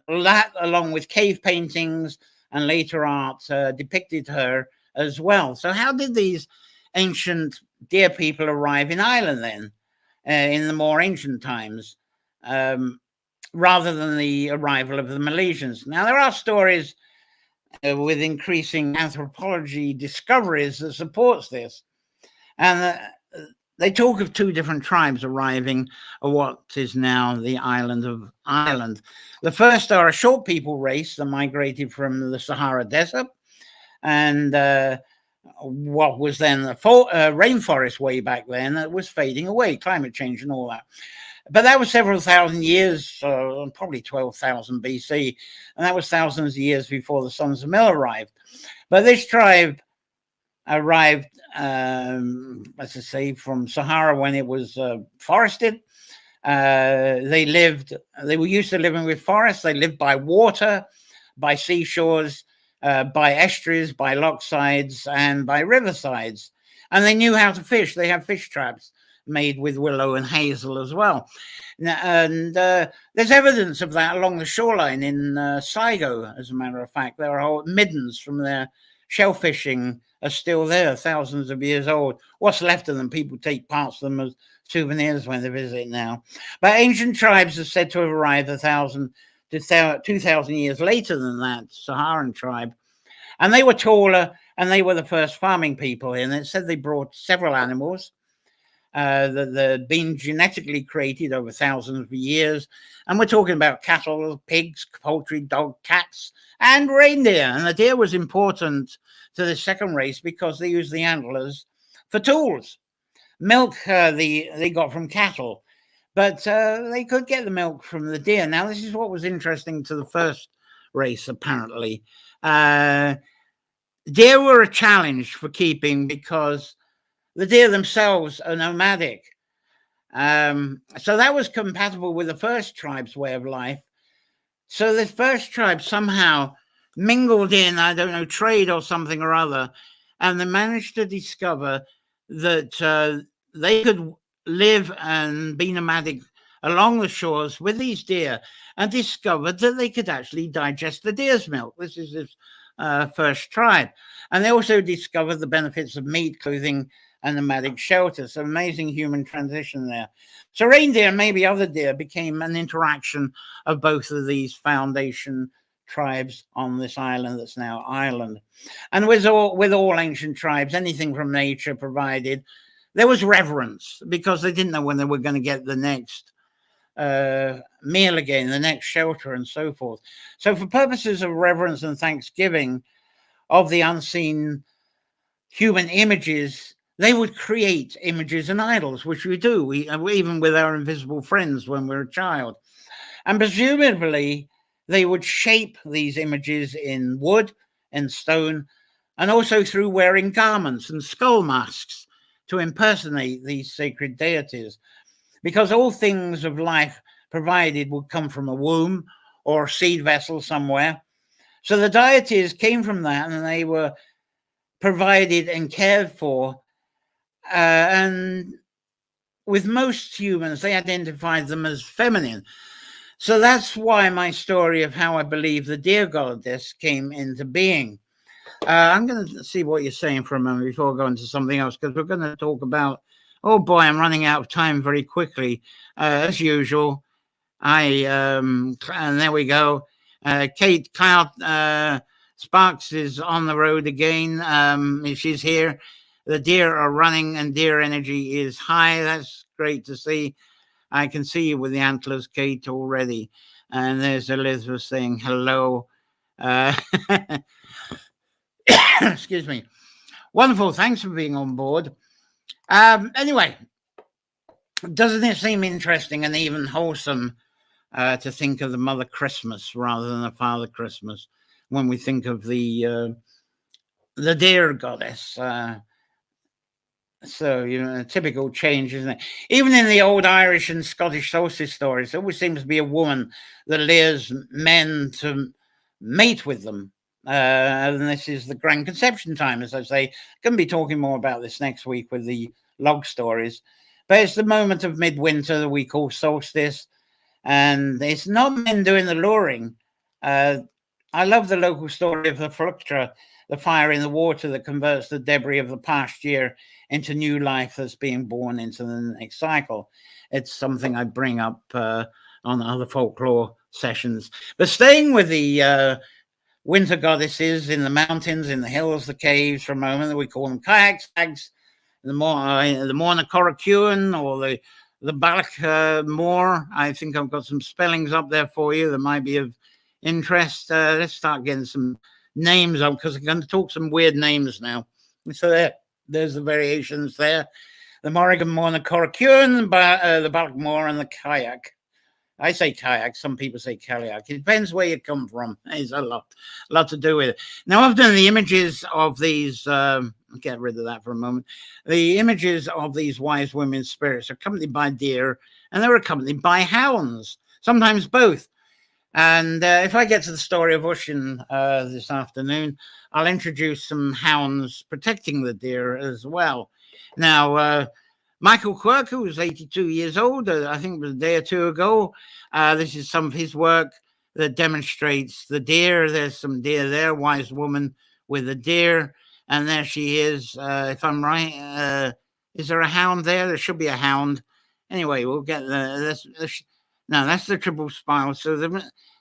that, along with cave paintings and later art, depicted her as well. So how did these ancient deer people arrive in Ireland then, in the more ancient times, rather than the arrival of the Milesians? Now, there are stories with increasing anthropology discoveries that supports this. And they talk of two different tribes arriving at what is now the island of Ireland. The first are a short people race that migrated from the Sahara Desert and what was then the rainforest way back then that was fading away, climate change and all that. But that was several thousand years, probably 12,000 BC, and that was thousands of years before the Sons of Mill arrived. But this tribe arrived, as I say, from Sahara when it was forested. They were used to living with forests. They lived by water, by seashores, by estuaries, by loch sides, and by riversides. And they knew how to fish. They have fish traps made with willow and hazel as well. And there's evidence of that along the shoreline in Sligo, as a matter of fact. There are middens from their shellfishing are still there, thousands of years old. What's left of them, people take parts of them as souvenirs when they visit now. But ancient tribes are said to have arrived 1,000 to 2,000 years later than that Saharan tribe. And they were taller, and they were the first farming people. And it said they brought several animals that had been genetically created over thousands of years. And we're talking about cattle, pigs, poultry, dog, cats, and reindeer. And the deer was important to the second race because they used the antlers for tools. Milk they got from cattle, but they could get the milk from the deer. Now, this is what was interesting to the first race, apparently. Deer were a challenge for keeping because the deer themselves are nomadic. So that was compatible with the first tribe's way of life. So the first tribe somehow mingled in, I don't know, trade or something or other, and they managed to discover that they could live and be nomadic along the shores with these deer, and discovered that they could actually digest the deer's milk. This is this first tribe. And they also discovered the benefits of meat, clothing, and nomadic shelter. So amazing human transition there. So reindeer and maybe other deer became an interaction of both of these foundation tribes on this island that's now Ireland. And with all ancient tribes, anything from nature provided, there was reverence because they didn't know when they were going to get the next meal again, the next shelter, and so forth. So for purposes of reverence and thanksgiving of the unseen human images, they would create images and idols, which we do, even with our invisible friends when we're a child. And presumably, they would shape these images in wood and stone, and also through wearing garments and skull masks to impersonate these sacred deities. Because all things of life provided would come from a womb or a seed vessel somewhere. So the deities came from that, and they were provided and cared for. And with most humans, they identified them as feminine. So that's why my story of how I believe the deer goddess came into being. I'm going to see what you're saying for a moment before I go into something else, because we're going to talk about, oh boy, I'm running out of time very quickly. As usual, and there we go. Kate Cloud Sparks is on the road again. She's here. The deer are running and deer energy is high. That's great to see. I can see you with the antlers, Kate, already. And there's Elizabeth saying hello. Excuse me. Wonderful. Thanks for being on board. Anyway, doesn't it seem interesting and even wholesome to think of the Mother Christmas rather than the Father Christmas when we think of the deer goddess? So, a typical change, isn't it? Even in the old Irish and Scottish solstice stories, there always seems to be a woman that lures men to mate with them. And this is the grand conception time, as I say. Going to be talking more about this next week with the log stories. But it's the moment of midwinter that we call solstice. And it's not men doing the luring. I love the local story of the fluctra, the fire in the water that converts the debris of the past year into new life that's being born into the next cycle. It's something I bring up on other folklore sessions. But staying with the winter goddesses in the mountains, in the hills, the caves, for a moment, we call them kayak stags, the Morna Coracuen, or the Balak Moor. I think I've got some spellings up there for you that might be of interest. Let's start getting some names up, because I'm going to talk some weird names now. So there's the variations there. The Morrigan Morna Coracuen, the Balak Moor, and the kayak. I say kayak, some people say kayak. It depends where you come from. There's a lot to do with it. Now, often the images of these, get rid of that for a moment. The images of these wise women spirits are accompanied by deer, and they're accompanied by hounds, sometimes both. And if I get to the story of Oisín this afternoon, I'll introduce some hounds protecting the deer as well. Now, Michael Quirk, who was 82 years old, I think it was a day or two ago. This is some of his work that demonstrates the deer. There's some deer there, wise woman with a deer. And there she is, if I'm right. Is there a hound there? There should be a hound. Anyway, we'll get no, that's the triple spiral. So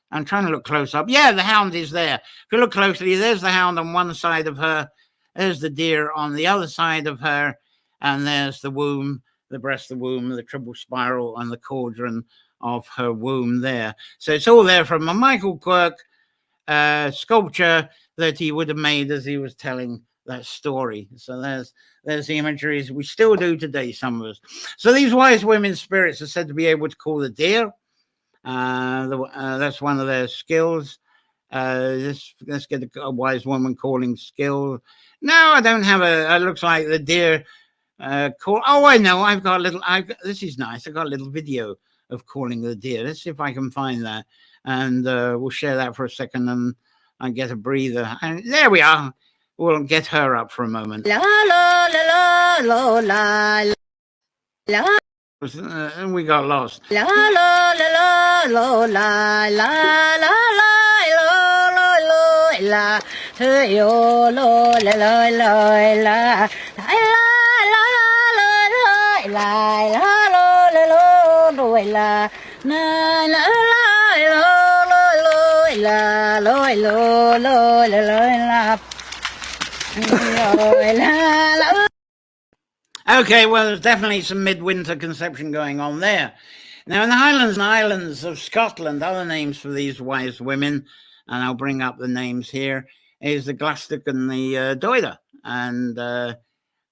I'm trying to look close up. Yeah, the hound is there. If you look closely, there's the hound on one side of her. There's the deer on the other side of her. And there's the womb, the breast, the womb, the triple spiral, and the cauldron of her womb there. So it's all there from a Michael Quirk sculpture that he would have made as he was telling that story. So there's the imageries we still do today, some of us. So these wise women spirits are said to be able to call the deer. That's one of their skills. Let's get a wise woman calling skill. No, I don't have it looks like the deer call. Oh, I know. This is nice. I've got a little video of calling the deer. Let's see if I can find that, and we'll share that for a second and get a breather. And there we are. We'll get her up for a moment. La la la la la la. And we got lost. La la la la la la la la la la yo lo la la la la Okay, well, there's definitely some midwinter conception going on there. Now, in the Highlands and Islands of Scotland, other names for these wise women, and I'll bring up the names here, is the Glastic and the Doida. And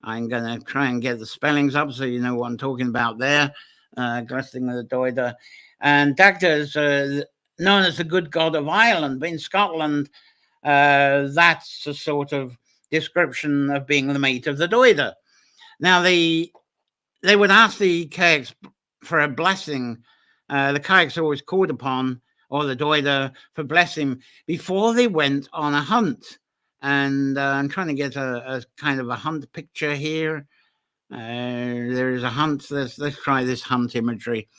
I'm going to try and get the spellings up so you know what I'm talking about there. Glastic and the Doida. And Dagda is known as the good god of Ireland, but in Scotland, that's a sort of description of being the mate of the Doida. Now, they would ask the kayaks for a blessing. The kayaks always called upon, or the Doida, for blessing before they went on a hunt. And I'm trying to get a kind of a hunt picture here. There is a hunt. Let's try this hunt imagery.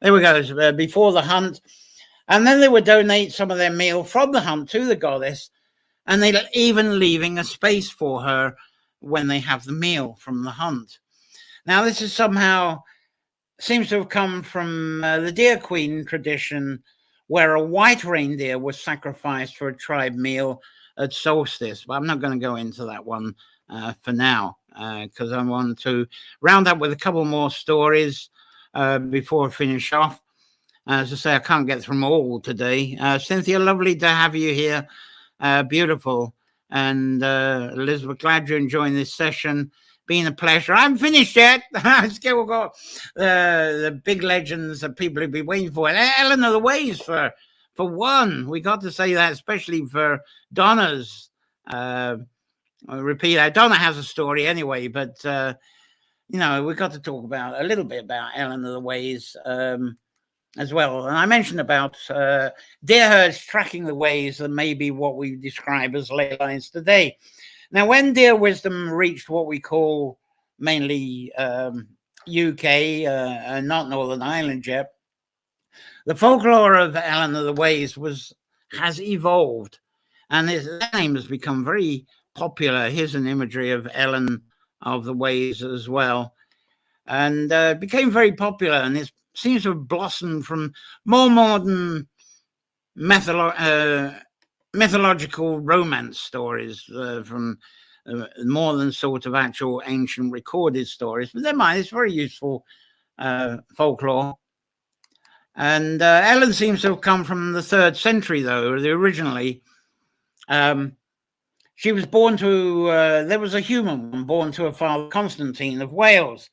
There we go. Before the hunt. And then they would donate some of their meal from the hunt to the goddess. And they're even leaving a space for her when they have the meal from the hunt. Now, this is somehow seems to have come from the Deer Queen tradition, where a white reindeer was sacrificed for a tribe meal at solstice. But I'm not going to go into that one for now, because I want to round up with a couple more stories before I finish off. As I say, I can't get through them all today. Cynthia, lovely to have you here. Beautiful. And Elizabeth, glad you're enjoying this session. Been a pleasure. I haven't finished yet. I've still got the big legends that people have been waiting for. Elen Of The Ways for one. We got to say that, especially for Donna's. I'll repeat that. Donna has a story anyway, but we've got to talk about a little bit about Elen Of The Ways as well. And I mentioned about deer herds tracking the ways and maybe what we describe as ley lines today. Now, when deer wisdom reached what we call mainly UK and not Northern Ireland yet, the folklore of Elen Of The Ways has evolved, and his name has become very popular. Here's an imagery of Elen Of The Ways as well, and became very popular, and it seems to have blossomed from more modern mythological romance stories from more than sort of actual ancient recorded stories. But never mind, it's very useful folklore. And Elen seems to have come from the 3rd century, though. Originally, she was born to, there was a human woman born to a father, Constantine of Wales.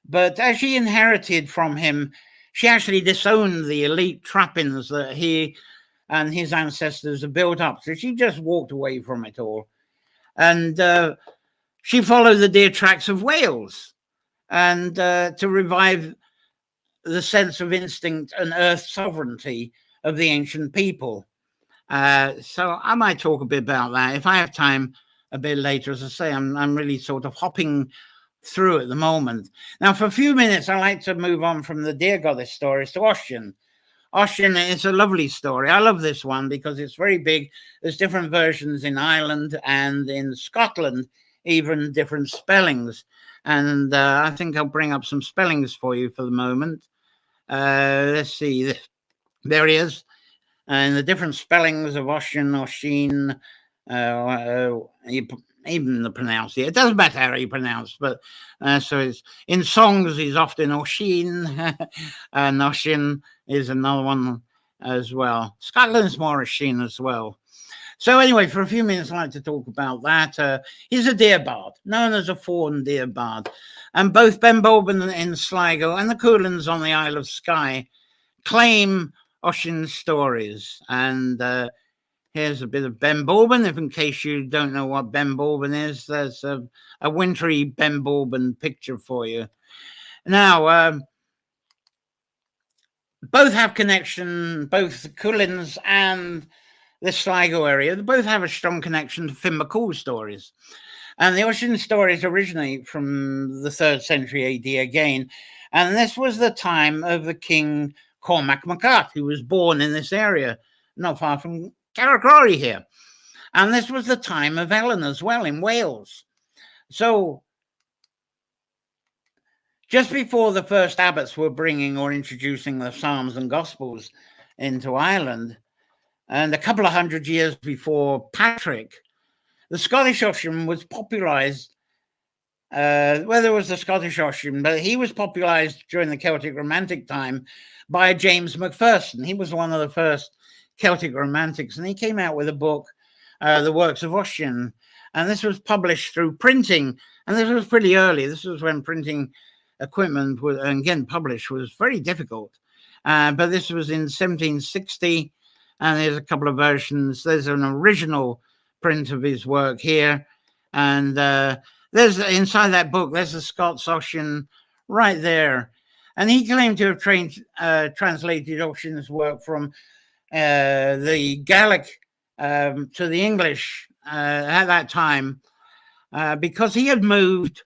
But as she inherited from him, she actually disowned the elite trappings that he and his ancestors had built up. So she just walked away from it all. And she followed the deer tracks of Wales, and to revive the sense of instinct and earth sovereignty of the ancient people. So I might talk a bit about that if I have time a bit later. As I say, I'm really sort of hopping through at the moment. Now, for a few minutes, I like to move on from the deer goddess stories to Ossian. Ossian is a lovely story. I love this one because it's very big. There's different versions in Ireland and in Scotland, even different spellings. And I think I'll bring up some spellings for you for the moment. Let's see. There he is. And the different spellings of Ossian, Oisin, even the pronunciation. It doesn't matter how you pronounce, but so it's in songs he's often Oisin, and Ossian is another one as well. Scotland's more Oisin as well. So anyway, for a few minutes I'd like to talk about that. He's a deer bard, known as a fawn deer bard, and both Ben Bulben in Sligo and the Cuillins on the Isle of Skye claim Ossian stories. And here's a bit of Ben Bulben, if in case you don't know what Ben Bulben is. There's a wintry Ben Bulben picture for you. Now, both have connection, both the Cuillins and the Sligo area, they both have a strong connection to Finn McCool's stories. And the Ossian stories originate from the 3rd century AD again. And this was the time of the king Cormac MacCart, who was born in this area, not far from Carracrory here. And this was the time of Elen as well in Wales. So just before the first abbots were bringing or introducing the Psalms and Gospels into Ireland, and a couple of hundred years before Patrick, the Scottish Ossian was popularized. There was the Scottish Ossian, but he was popularized during the Celtic Romantic time by James Mcpherson. He was one of the first Celtic Romantics, and he came out with a book, The Works of Ossian, and this was published through printing, and this was pretty early. This was when printing equipment was, and getting published was very difficult, but this was in 1760, and there's a couple of versions. There's an original print of his work here, and there's inside that book, there's a Scots Ossian right there, and he claimed to have translated Ossian's work from the Gaelic to the English at that time because he had moved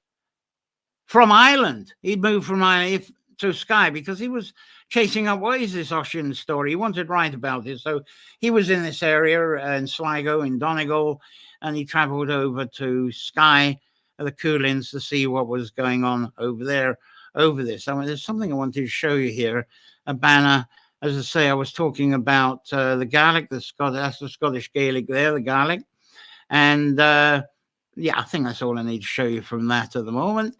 from Ireland. He'd moved from Ireland to Skye because he was chasing up, what is this Ossian story? He wanted to write about it. So he was in this area in Sligo, in Donegal, and he travelled over to Skye, the Cuillins, to see what was going on over there, over this. I mean, there's something I wanted to show you here, a banner. As I say, I was talking about the Gaelic, that's the Scottish Gaelic there, the Gaelic. And yeah, I think that's all I need to show you from that at the moment.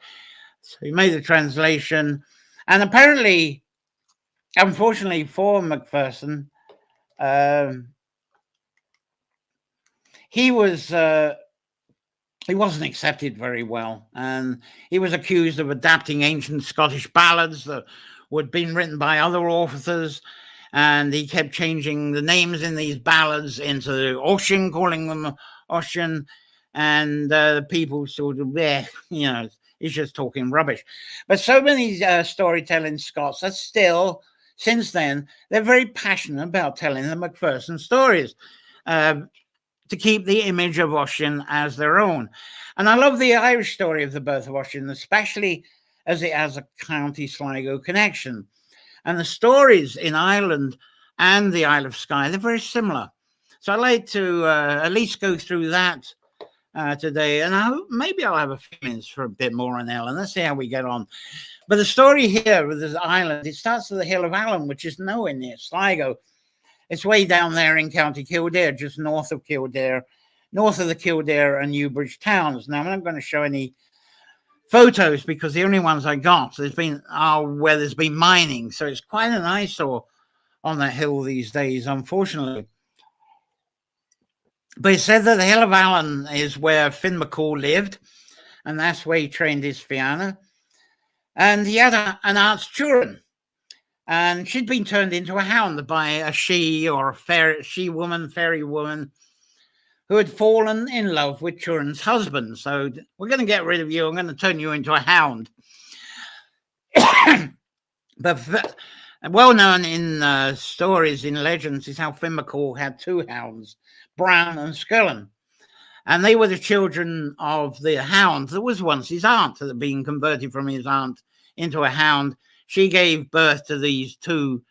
So he made the translation. And apparently, unfortunately for Mcpherson, he wasn't accepted very well. And he was accused of adapting ancient Scottish ballads that had been written by other authors, and he kept changing the names in these ballads into Ossian, calling them Ossian, and people sort of, he's just talking rubbish. But so many storytelling Scots are still, since then, they're very passionate about telling the Mcpherson stories to keep the image of Oisin as their own. And I love the Irish story of the birth of Oisin, especially as it has a County Sligo connection. And the stories in Ireland and the Isle of Skye, they're very similar. So I'd like to at least go through that today. And maybe I'll have a few minutes for a bit more on Ellen. Let's see how we get on. But the story here with this island, it starts at the Hill of Allen, which is nowhere near Sligo. It's way down there in County Kildare, just north of Kildare, north of the Kildare and Newbridge towns. Now, I'm not going to show any photos because the only ones I got are where there's been mining. So it's quite an eyesore on that hill these days, unfortunately. But it said that the Hill of Allen is where Finn McCall lived, and that's where he trained his Fianna. And he had an aunt Turin. And she'd been turned into a hound by a she woman, fairy woman, who had fallen in love with Turin's husband. So we're going to get rid of you. I'm going to turn you into a hound. But well known in stories, in legends, is how Finn McCall had two hounds, Bran and Scullen. And they were the children of the hound that was once his aunt, that had been converted from his aunt into a hound. She gave birth to these two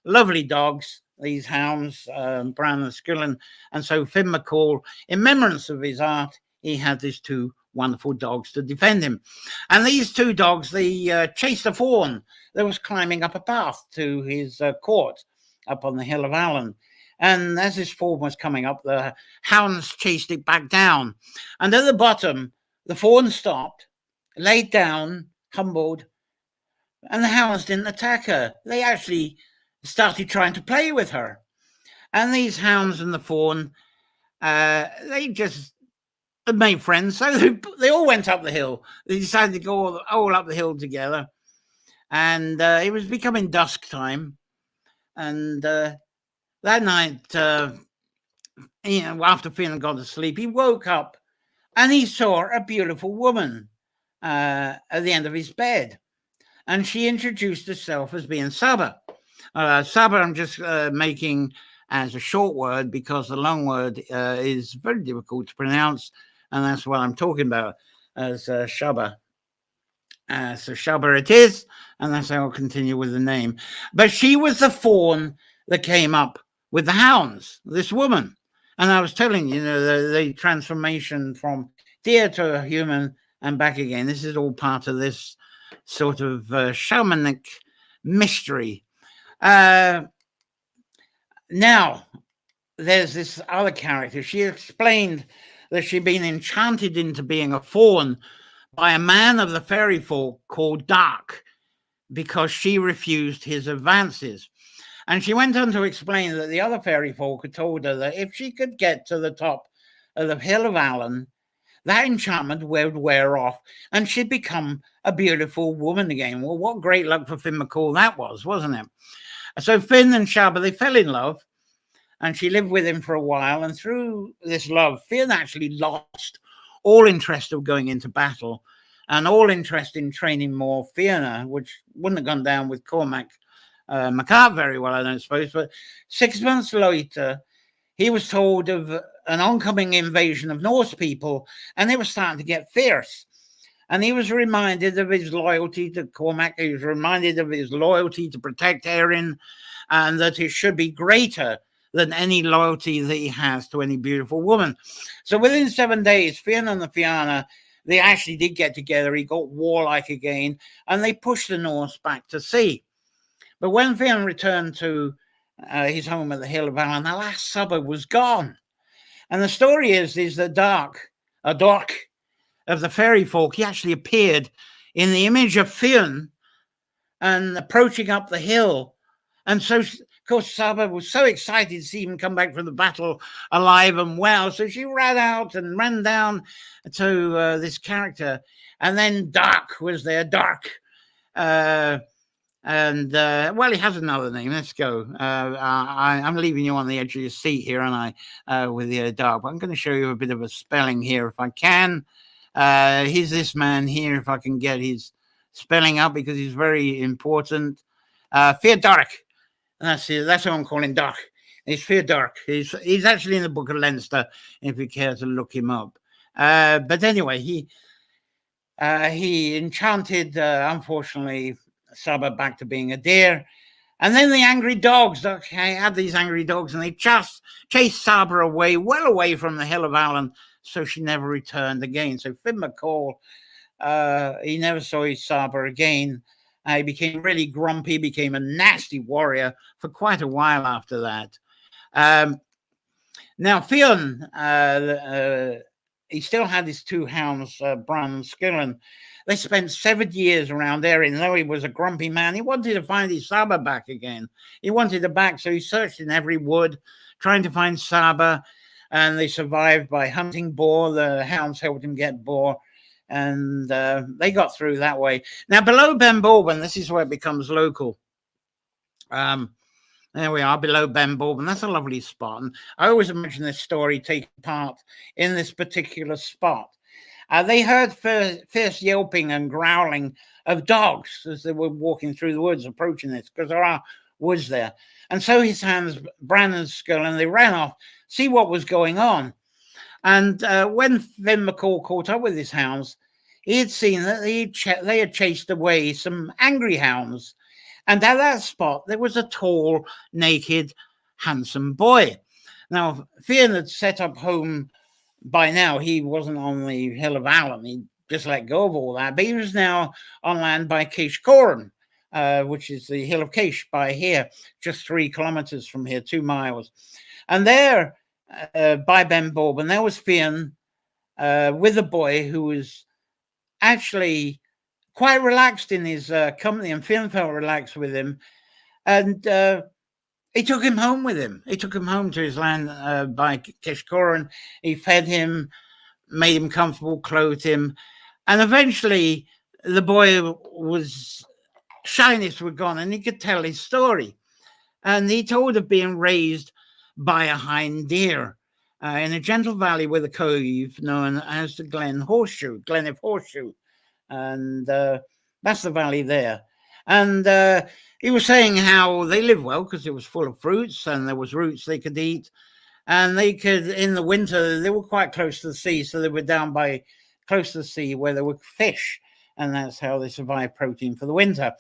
lovely dogs, these hounds, Bran and Scullen. And so Finn McCall, in remembrance of his aunt, he had these two wonderful dogs to defend him. And these two dogs, they chased a fawn that was climbing up a path to his court up on the Hill of Allen. And as this fawn was coming up, the hounds chased it back down. And at the bottom, the fawn stopped, laid down, humbled, and the hounds didn't attack her. They actually started trying to play with her. And these hounds and the fawn, they just made friends. So they all went up the hill. They decided to go all up the hill together. And it was becoming dusk time. And that night, after Finn had gone to sleep, he woke up and he saw a beautiful woman at the end of his bed. And she introduced herself as being Sadhbh. Sadhbh, I'm just making as a short word because the long word is very difficult to pronounce. And that's what I'm talking about as Shabba. So Shabba it is. And that's how I'll continue with the name. But she was the fawn that came up with the hounds, this woman. And I was telling you, the transformation from deer to a human and back again. This is all part of this sort of shamanic mystery. Now, there's this other character. She explained that she'd been enchanted into being a fawn by a man of the fairy folk called Dark because she refused his advances. And she went on to explain that the other fairy folk had told her that if she could get to the top of the Hill of Allen, that enchantment would wear off and she'd become a beautiful woman again. Well, what great luck for Finn McCall that was, wasn't it? So Finn and Shabba, they fell in love and she lived with him for a while. And through this love, Finn actually lost all interest of going into battle and all interest in training more Fianna, which wouldn't have gone down with Cormac McCart very well, I don't suppose. But 6 months later, he was told of an oncoming invasion of Norse people, and they were starting to get fierce. And he was reminded of his loyalty to Cormac. He was reminded of his loyalty to protect Erin, and that it should be greater than any loyalty that he has to any beautiful woman. So within 7 days, Fionn and the Fianna, they actually did get together. He got warlike again, and they pushed the Norse back to sea. But when Fionn returned to his home at the Hill of Allen, the last Sadhbh was gone. And the story is that Dark of the fairy folk, he actually appeared in the image of Fionn and approaching up the hill. And so, of course, Sadhbh was so excited to see him come back from the battle alive and well. So she ran out and ran down to this character. And then Dark was there, Dark. Well, he has another name. Let's go. I'm leaving you on the edge of your seat here, aren't I, with the Dark. But I'm going to show you a bit of a spelling here if I can. He's this man here, if I can get his spelling up, because he's very important. Theodoric. That's it. That's what I'm calling Doc. He's Theodoric. He's actually in the Book of Leinster, if you care to look him up. But anyway, he enchanted, unfortunately, Sadhbh back to being a deer. And then the angry dogs, okay, had these angry dogs, and they just chased Sadhbh away, well away from the Hill of Elen, so she never returned again. So Finn McCall, he never saw his Sadhbh again. He became really grumpy, became a nasty warrior for quite a while after that. Now, Fionn, he still had his two hounds, Bran and Skillen. They spent 7 years around there, and though he was a grumpy man, he wanted to find his Sadhbh back again. He wanted it back, so he searched in every wood, trying to find Sadhbh, and they survived by hunting boar. The hounds helped him get boar, and they got through that way. Now, below Ben Bourbon, this is where it becomes local. There we are, below Ben Bourbon. That's a lovely spot. And I always imagine this story taking part in this particular spot. They heard fierce yelping and growling of dogs as they were walking through the woods, approaching this, because there are woods there. And so his hands, Bran and Skull, and they ran off, see what was going on. And when Finn McCall caught up with his hounds, he had seen that they had chased away some angry hounds. And at that spot, there was a tall, naked, handsome boy. Now, Fionn had set up home by now. He wasn't on the Hill of Elen. He just let go of all that. But he was now on land by Caish Coran, which is the Hill of Caish by here, just 3 kilometers from here, 2 miles. And there, by Ben Bourbon, there was Fionn with a boy who was actually quite relaxed in his company, and Fionn felt relaxed with him. And he took him home with him. He took him home to his land by Caish Coran. He fed him, made him comfortable, clothed him. And eventually, the boy was shyness were gone, and he could tell his story. And he told of being raised by a hind deer in a gentle valley with a cove known as the Glen of Horseshoe. And that's the valley there. And he was saying how they lived well because it was full of fruits and there was roots they could eat. And they could, in the winter, they were quite close to the sea. So they were down by close to the sea where there were fish. And that's how they survived protein for the winter.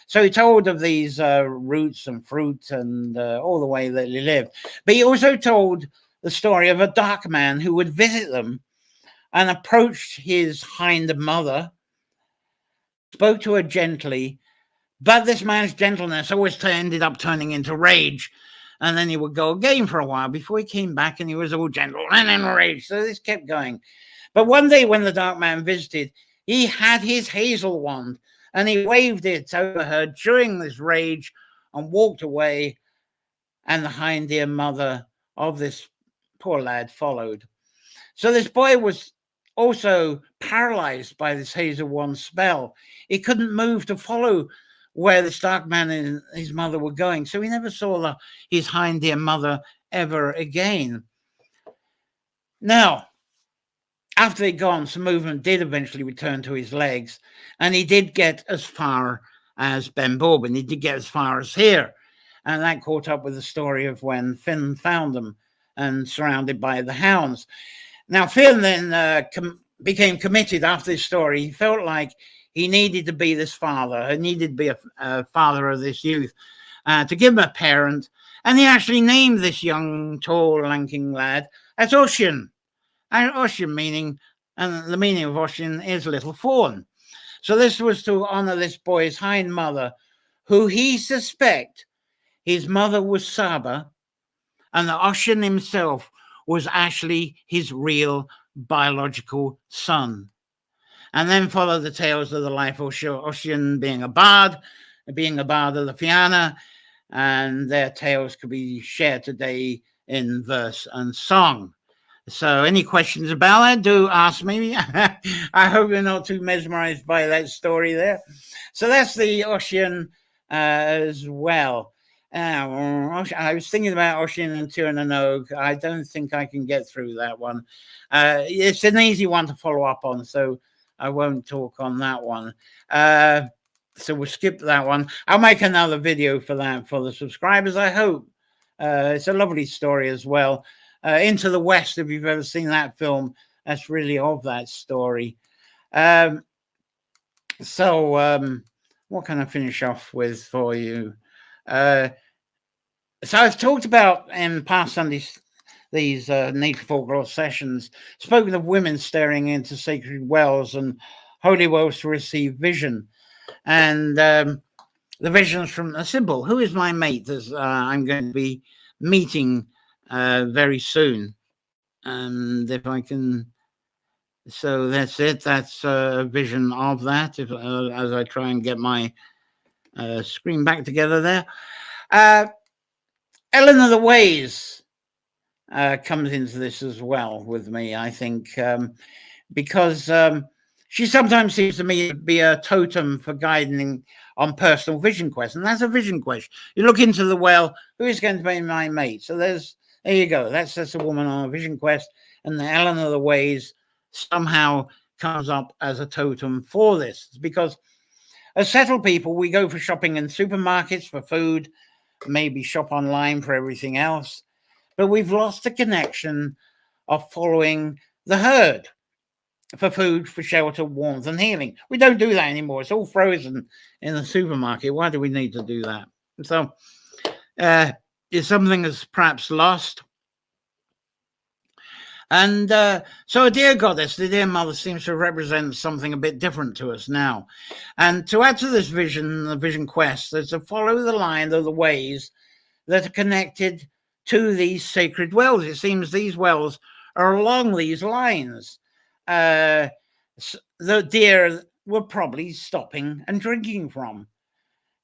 So he told of these roots and fruit and all the way that they lived. But he also told the story of a dark man who would visit them and approached his hind mother, spoke to her gently, but this man's gentleness always ended up turning into rage. And then he would go again for a while before he came back, and he was all gentle and enraged. So this kept going. But one day when the dark man visited, he had his hazel wand, and he waved it over her during this rage and walked away. And the hind deer mother of this poor lad followed. So this boy was also paralyzed by this hazel wand spell. He couldn't move to follow where this dark man and his mother were going. So he never saw his hind deer mother ever again. Now, after they'd gone, some movement did eventually return to his legs, and he did get as far as Ben Bourbon. He did get as far as here, and that caught up with the story of when Finn found them and surrounded by the hounds. Now, Finn then became committed after this story. He felt like he needed to be this father. He needed to be a father of this youth, to give him a parent. And he actually named this young, tall, lanking lad as Oisín. And Oisín meaning, and the meaning of Oisín is little fawn. So this was to honor this boy's hind mother, who he suspect his mother was Sadhbh, and that Oisín himself was actually his real biological son. And then follow the tales of the life of Oisín being a bard of the Fianna, and their tales could be shared today in verse and song. So any questions about that, do ask me. I hope you're not too mesmerized by that story there. So that's the Oisín as well. I was thinking about Oshin and Tirananog. I don't think I can get through that one. It's an easy one to follow up on, so I won't talk on that one. So we'll skip that one. I'll make another video for that for the subscribers, I hope. It's a lovely story as well. Into the West, if you've ever seen that film, that's really of that story. What can I finish off with for you? So I've talked about in past Sundays, these nature folklore sessions, spoken of women staring into sacred wells and holy wells to receive vision. And the visions from a Symbolism, who is my mate, as I'm going to be meeting very soon. And if I can, so that's it. That's a vision of that. As I try and get my screen back together there. Elen Of The Ways comes into this as well with me, I think, because she sometimes seems to me to be a totem for guiding on personal vision quests, and that's a vision quest. You look into the well, who is going to be my mate? So there you go. That's a woman on a vision quest, and the Elen Of The Ways somehow comes up as a totem for this, because as settled people, we go for shopping in supermarkets for food, maybe shop online for everything else, but we've lost the connection of following the herd for food, for shelter, warmth, and healing. We don't do that anymore. It's all frozen in the supermarket. Why do we need to do that? So it's something that's perhaps lost. And so a dear goddess, the dear mother, seems to represent something a bit different to us now. And to add to this vision, the vision quest, is to follow the line of the ways that are connected to these sacred wells. It seems these wells are along these lines. The deer were probably stopping and drinking from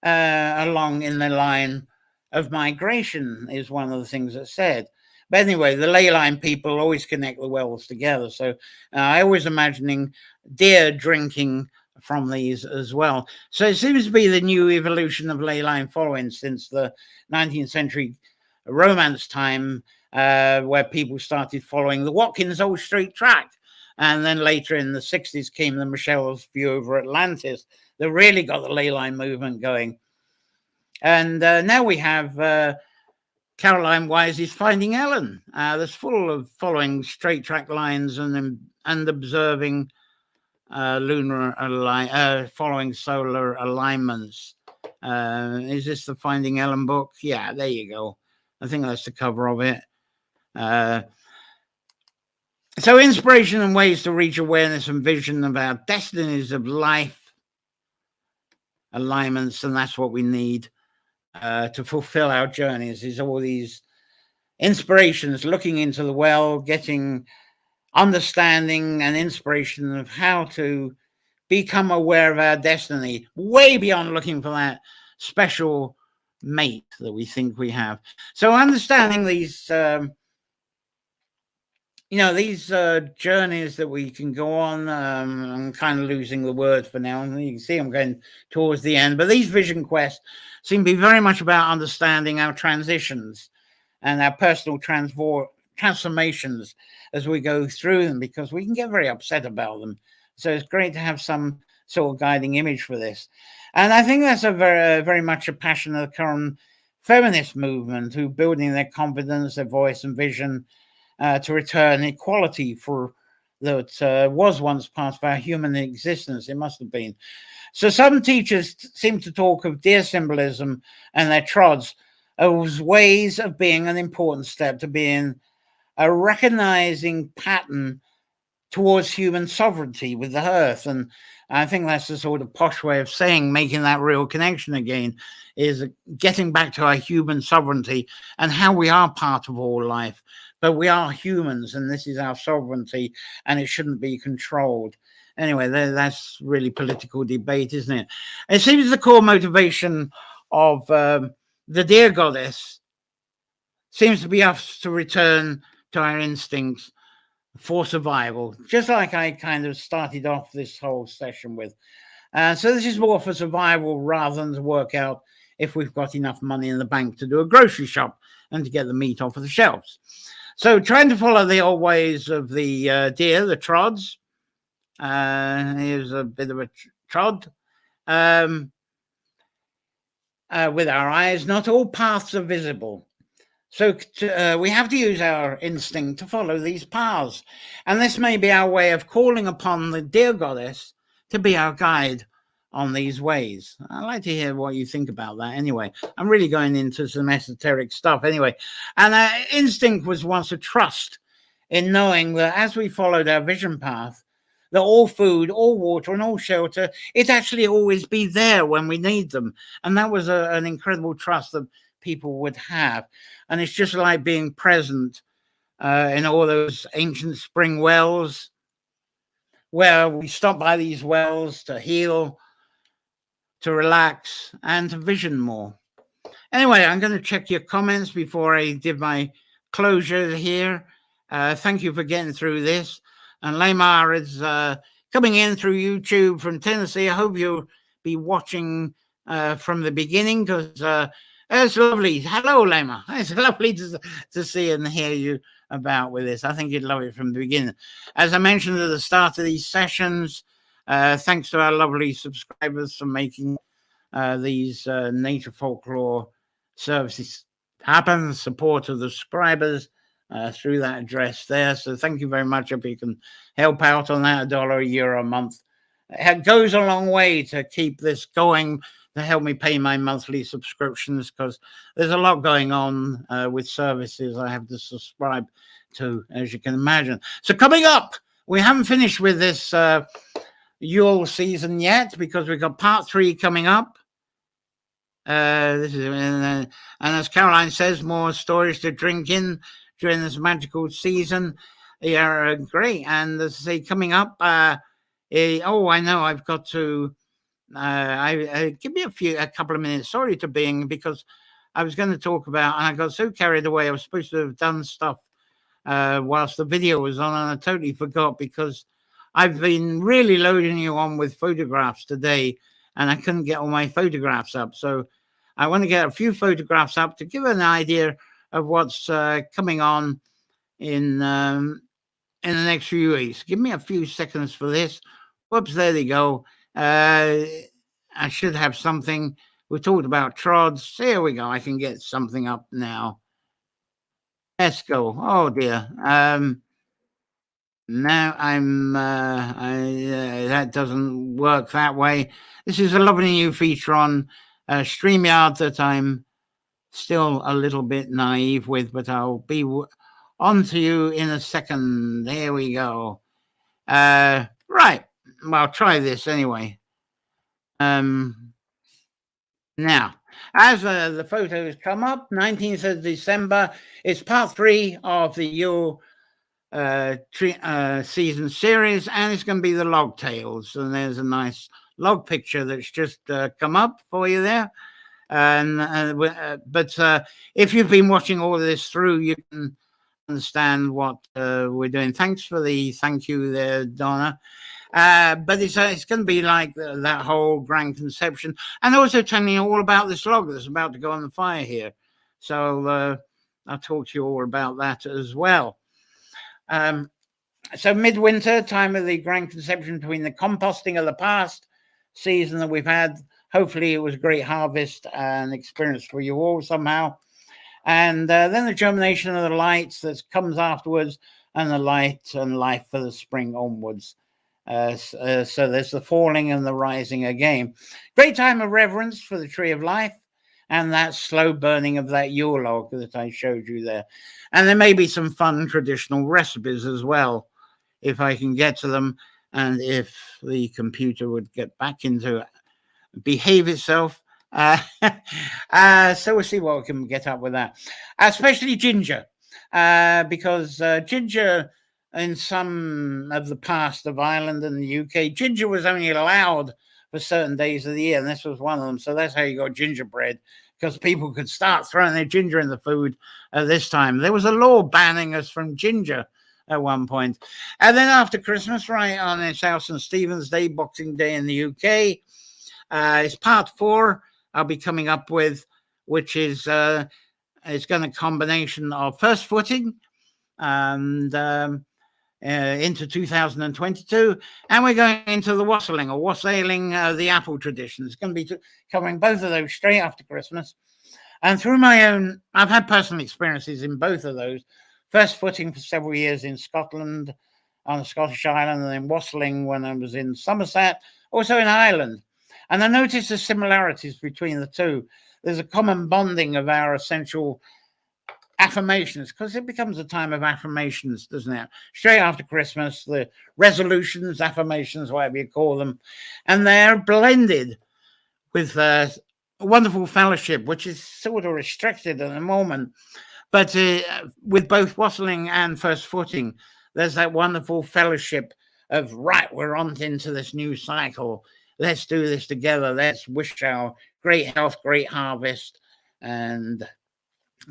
along in the line of migration, is one of the things that's said. But anyway, the ley line people always connect the wells together. So I always imagining deer drinking from these as well. So it seems to be the new evolution of ley line following since the 19th century Romance time, where people started following the Watkins Old Street Track. And then later in the 60s came the Michelle's view over Atlantis that really got the ley line movement going. And now we have Caroline Wise's Finding Ellen. That's full of following straight track lines and observing following solar alignments. Is this the Finding Ellen book? Yeah, there you go. I think that's the cover of it. So inspiration and ways to reach awareness and vision of our destinies of life, alignments, and that's what we need to fulfill our journeys, is all these inspirations, looking into the well, getting understanding and inspiration of how to become aware of our destiny, way beyond looking for that special mate that we think we have. So understanding these these journeys that we can go on. I'm kind of losing the word for now, and you can see I'm going towards the end, but these vision quests seem to be very much about understanding our transitions and our personal transformations as we go through them, because we can get very upset about them. So it's great to have some sort of guiding image for this. And I think that's a very much a passion of the current feminist movement, who building their confidence, their voice and vision to return equality for that was once part of our human existence. It must have been. So some teachers seem to talk of deer symbolism and their trods as ways of being an important step to being a recognizing pattern towards human sovereignty with the earth. And I think that's the sort of posh way of saying, making that real connection again, is getting back to our human sovereignty and how we are part of all life. But we are humans, and this is our sovereignty, and it shouldn't be controlled. Anyway, that's really political debate, isn't it? It seems the core motivation of the deer goddess seems to be us to return to our instincts for survival, just like I kind of started off this whole session with. So this is more for survival rather than to work out if we've got enough money in the bank to do a grocery shop and to get the meat off of the shelves. So trying to follow the old ways of the deer, the trods. Here's a bit of a trod. With our eyes, not all paths are visible. So we have to use our instinct to follow these paths. And this may be our way of calling upon the deer goddess to be our guide on these ways. I'd like to hear what you think about that anyway. I'm really going into some esoteric stuff anyway. And instinct was once a trust in knowing that as we followed our vision path, that all food, all water, and all shelter, it'd actually always be there when we need them. And that was an incredible trust that people would have. And it's just like being present in all those ancient spring wells, where we stop by these wells to heal, to relax, and to vision more. Anyway, I'm going to check your comments before I give my closure here. Thank you for getting through this. And Lamar is coming in through YouTube from Tennessee. I hope you'll be watching from the beginning, because it's lovely. Hello, Lamar. It's lovely to see and hear you about with this. I think you'd love it from the beginning. As I mentioned at the start of these sessions, thanks to our lovely subscribers for making these Nature Folklore services happen, support of the subscribers through that address there. So thank you very much. If you can help out on that, $1 a year a month, it goes a long way to keep this going, to help me pay my monthly subscriptions, because there's a lot going on with services I have to subscribe to, as you can imagine. So coming up, we haven't finished with this Yule season yet, because we've got part 3 coming up. This is and as Caroline says, more stories to drink in during this magical season. Yeah, great. And as I say, coming up, I know I've got to give me a couple of minutes. Sorry to Bing, because I was going to talk about, and I got so carried away. I was supposed to have done stuff whilst the video was on, and I totally forgot, because I've been really loading you on with photographs today, and I couldn't get all my photographs up. So I want to get a few photographs up to give an idea of what's coming on in the next few weeks. Give me a few seconds for this. Whoops, there they go. I should have something. We talked about trods. Here we go. I can get something up now. Let's go. Oh dear. Now that doesn't work that way. This is a lovely new feature on StreamYard that I'm still a little bit naive with, but I'll be on to you in a second. There we go. Right. Well, I'll try this anyway. Now, as the photos come up, 19th of December, it's part 3 of the Yule season series, and it's going to be the log tales. And there's a nice log picture that's just come up for you there. But if you've been watching all of this through, you can understand what we're doing. Thanks for the thank you there, Donna. But it's going to be like that whole grand conception, and also telling you all about this log that's about to go on the fire here. So I'll talk to you all about that as well. So Midwinter, time of the grand conception, between the composting of the past season that we've had. Hopefully it was a great harvest and experience for you all somehow. And then the germination of the lights that comes afterwards, and the light and life for the spring onwards. So there's the falling and the rising again. Great time of reverence for the tree of life, and that slow burning of that Yule log that I showed you there. And there may be some fun traditional recipes as well, if I can get to them, and if the computer would get back into behave itself. So we'll see what we can get up with that. Especially ginger, because ginger in some of the past of Ireland and the UK, ginger was only allowed for certain days of the year, and this was one of them. So that's how you got gingerbread, because people could start throwing their ginger in the food at this time. There was a law banning us from ginger at one point. And then after Christmas, right on its House and Stephen's Day, Boxing Day in the UK, it's part 4 I'll be coming up with, which is it's going to combination of first footing and into 2022, and we're going into the wassailing or wassailing the apple tradition. It's going to be covering both of those straight after Christmas. And through my own, I've had personal experiences in both of those. First footing for several years in Scotland, on the Scottish island, and then wassailing when I was in Somerset, also in Ireland. And I noticed the similarities between the two. There's a common bonding of our essential affirmations, because it becomes a time of affirmations, doesn't it? Straight after Christmas, the resolutions, affirmations, whatever you call them, and they're blended with wonderful fellowship, which is sort of restricted at the moment. But with both wassailing and first footing, there's that wonderful fellowship of, right, we're on into this new cycle. Let's do this together. Let's wish our great health, great harvest. And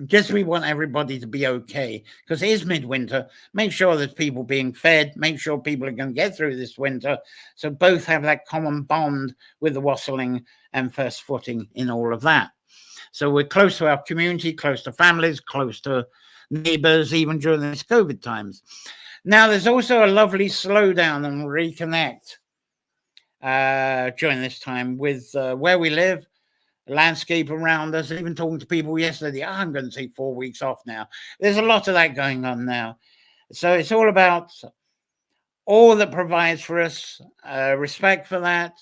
just we want everybody to be okay, because it is midwinter. Make sure there's people being fed. Make sure people are going to get through this winter. So both have that common bond with the wassailing and first footing in all of that. So we're close to our community, close to families, close to neighbors, even during these COVID times. Now, there's also a lovely slowdown and reconnect during this time with where we live, the landscape around us, even talking to people yesterday. I'm going to take 4 weeks off now. There's a lot of that going on now. So it's all about all that provides for us, respect for that,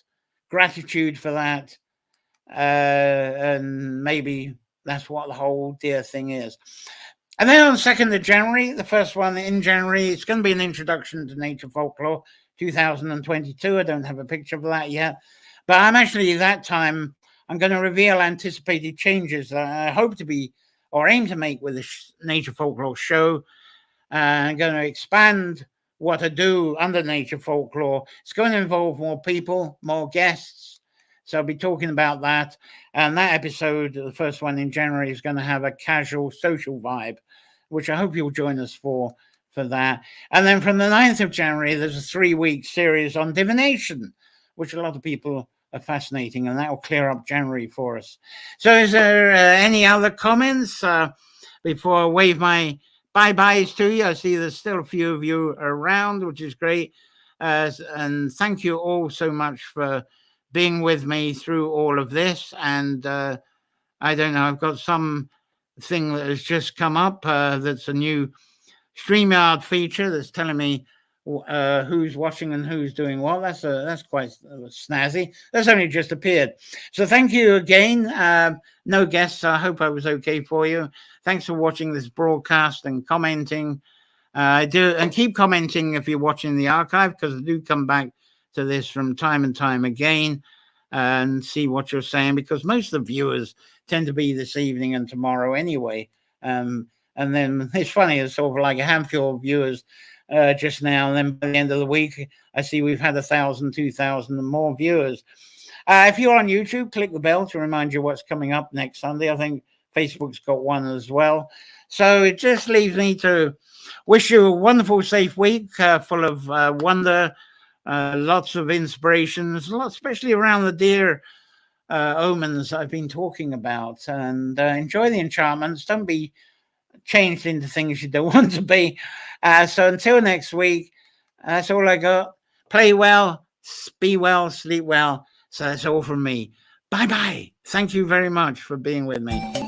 gratitude for that, and maybe that's what the whole dear thing is. And then on 2nd of January, the first one in January, it's going to be an introduction to Nature Folklore 2022. I don't have a picture of that yet, but I'm actually, that time, I'm going to reveal anticipated changes that I hope to be, or aim to make, with the Nature Folklore show. I'm going to expand what I do under Nature Folklore. It's going to involve more people, more guests. So I'll be talking about that. And that episode, the first one in January, is going to have a casual social vibe, which I hope you'll join us for that. And then from the 9th of January, there's a 3-week series on divination, which a lot of people are fascinating, and that will clear up January for us. So is there any other comments before I wave my bye-byes to you? I see there's still a few of you around, which is great. And thank you all so much for being with me through all of this. And I don't know, I've got some thing that has just come up that's a new StreamYard feature that's telling me who's watching and who's doing what. That's quite snazzy. That's only just appeared. So thank you again. No guests. I hope I was okay for you. Thanks for watching this broadcast and commenting. And keep commenting if you're watching the archive, because I do come back to this from time and time again and see what you're saying, because most of the viewers tend to be this evening and tomorrow anyway. And then it's funny, it's sort of like a handful of viewers just now, and then by the end of the week I see we've had 1,000, 2,000 and more viewers. If you're on YouTube, click the bell to remind you what's coming up next Sunday. I think Facebook's got one as well. So it just leaves me to wish you a wonderful, safe week full of wonder, lots of inspirations, especially around the dear omens I've been talking about, and enjoy the enchantments. Don't be changed into things you don't want to be. So until next week, that's all I got. Play well, be well, sleep well. So that's all from me. Bye-bye. Thank you very much for being with me.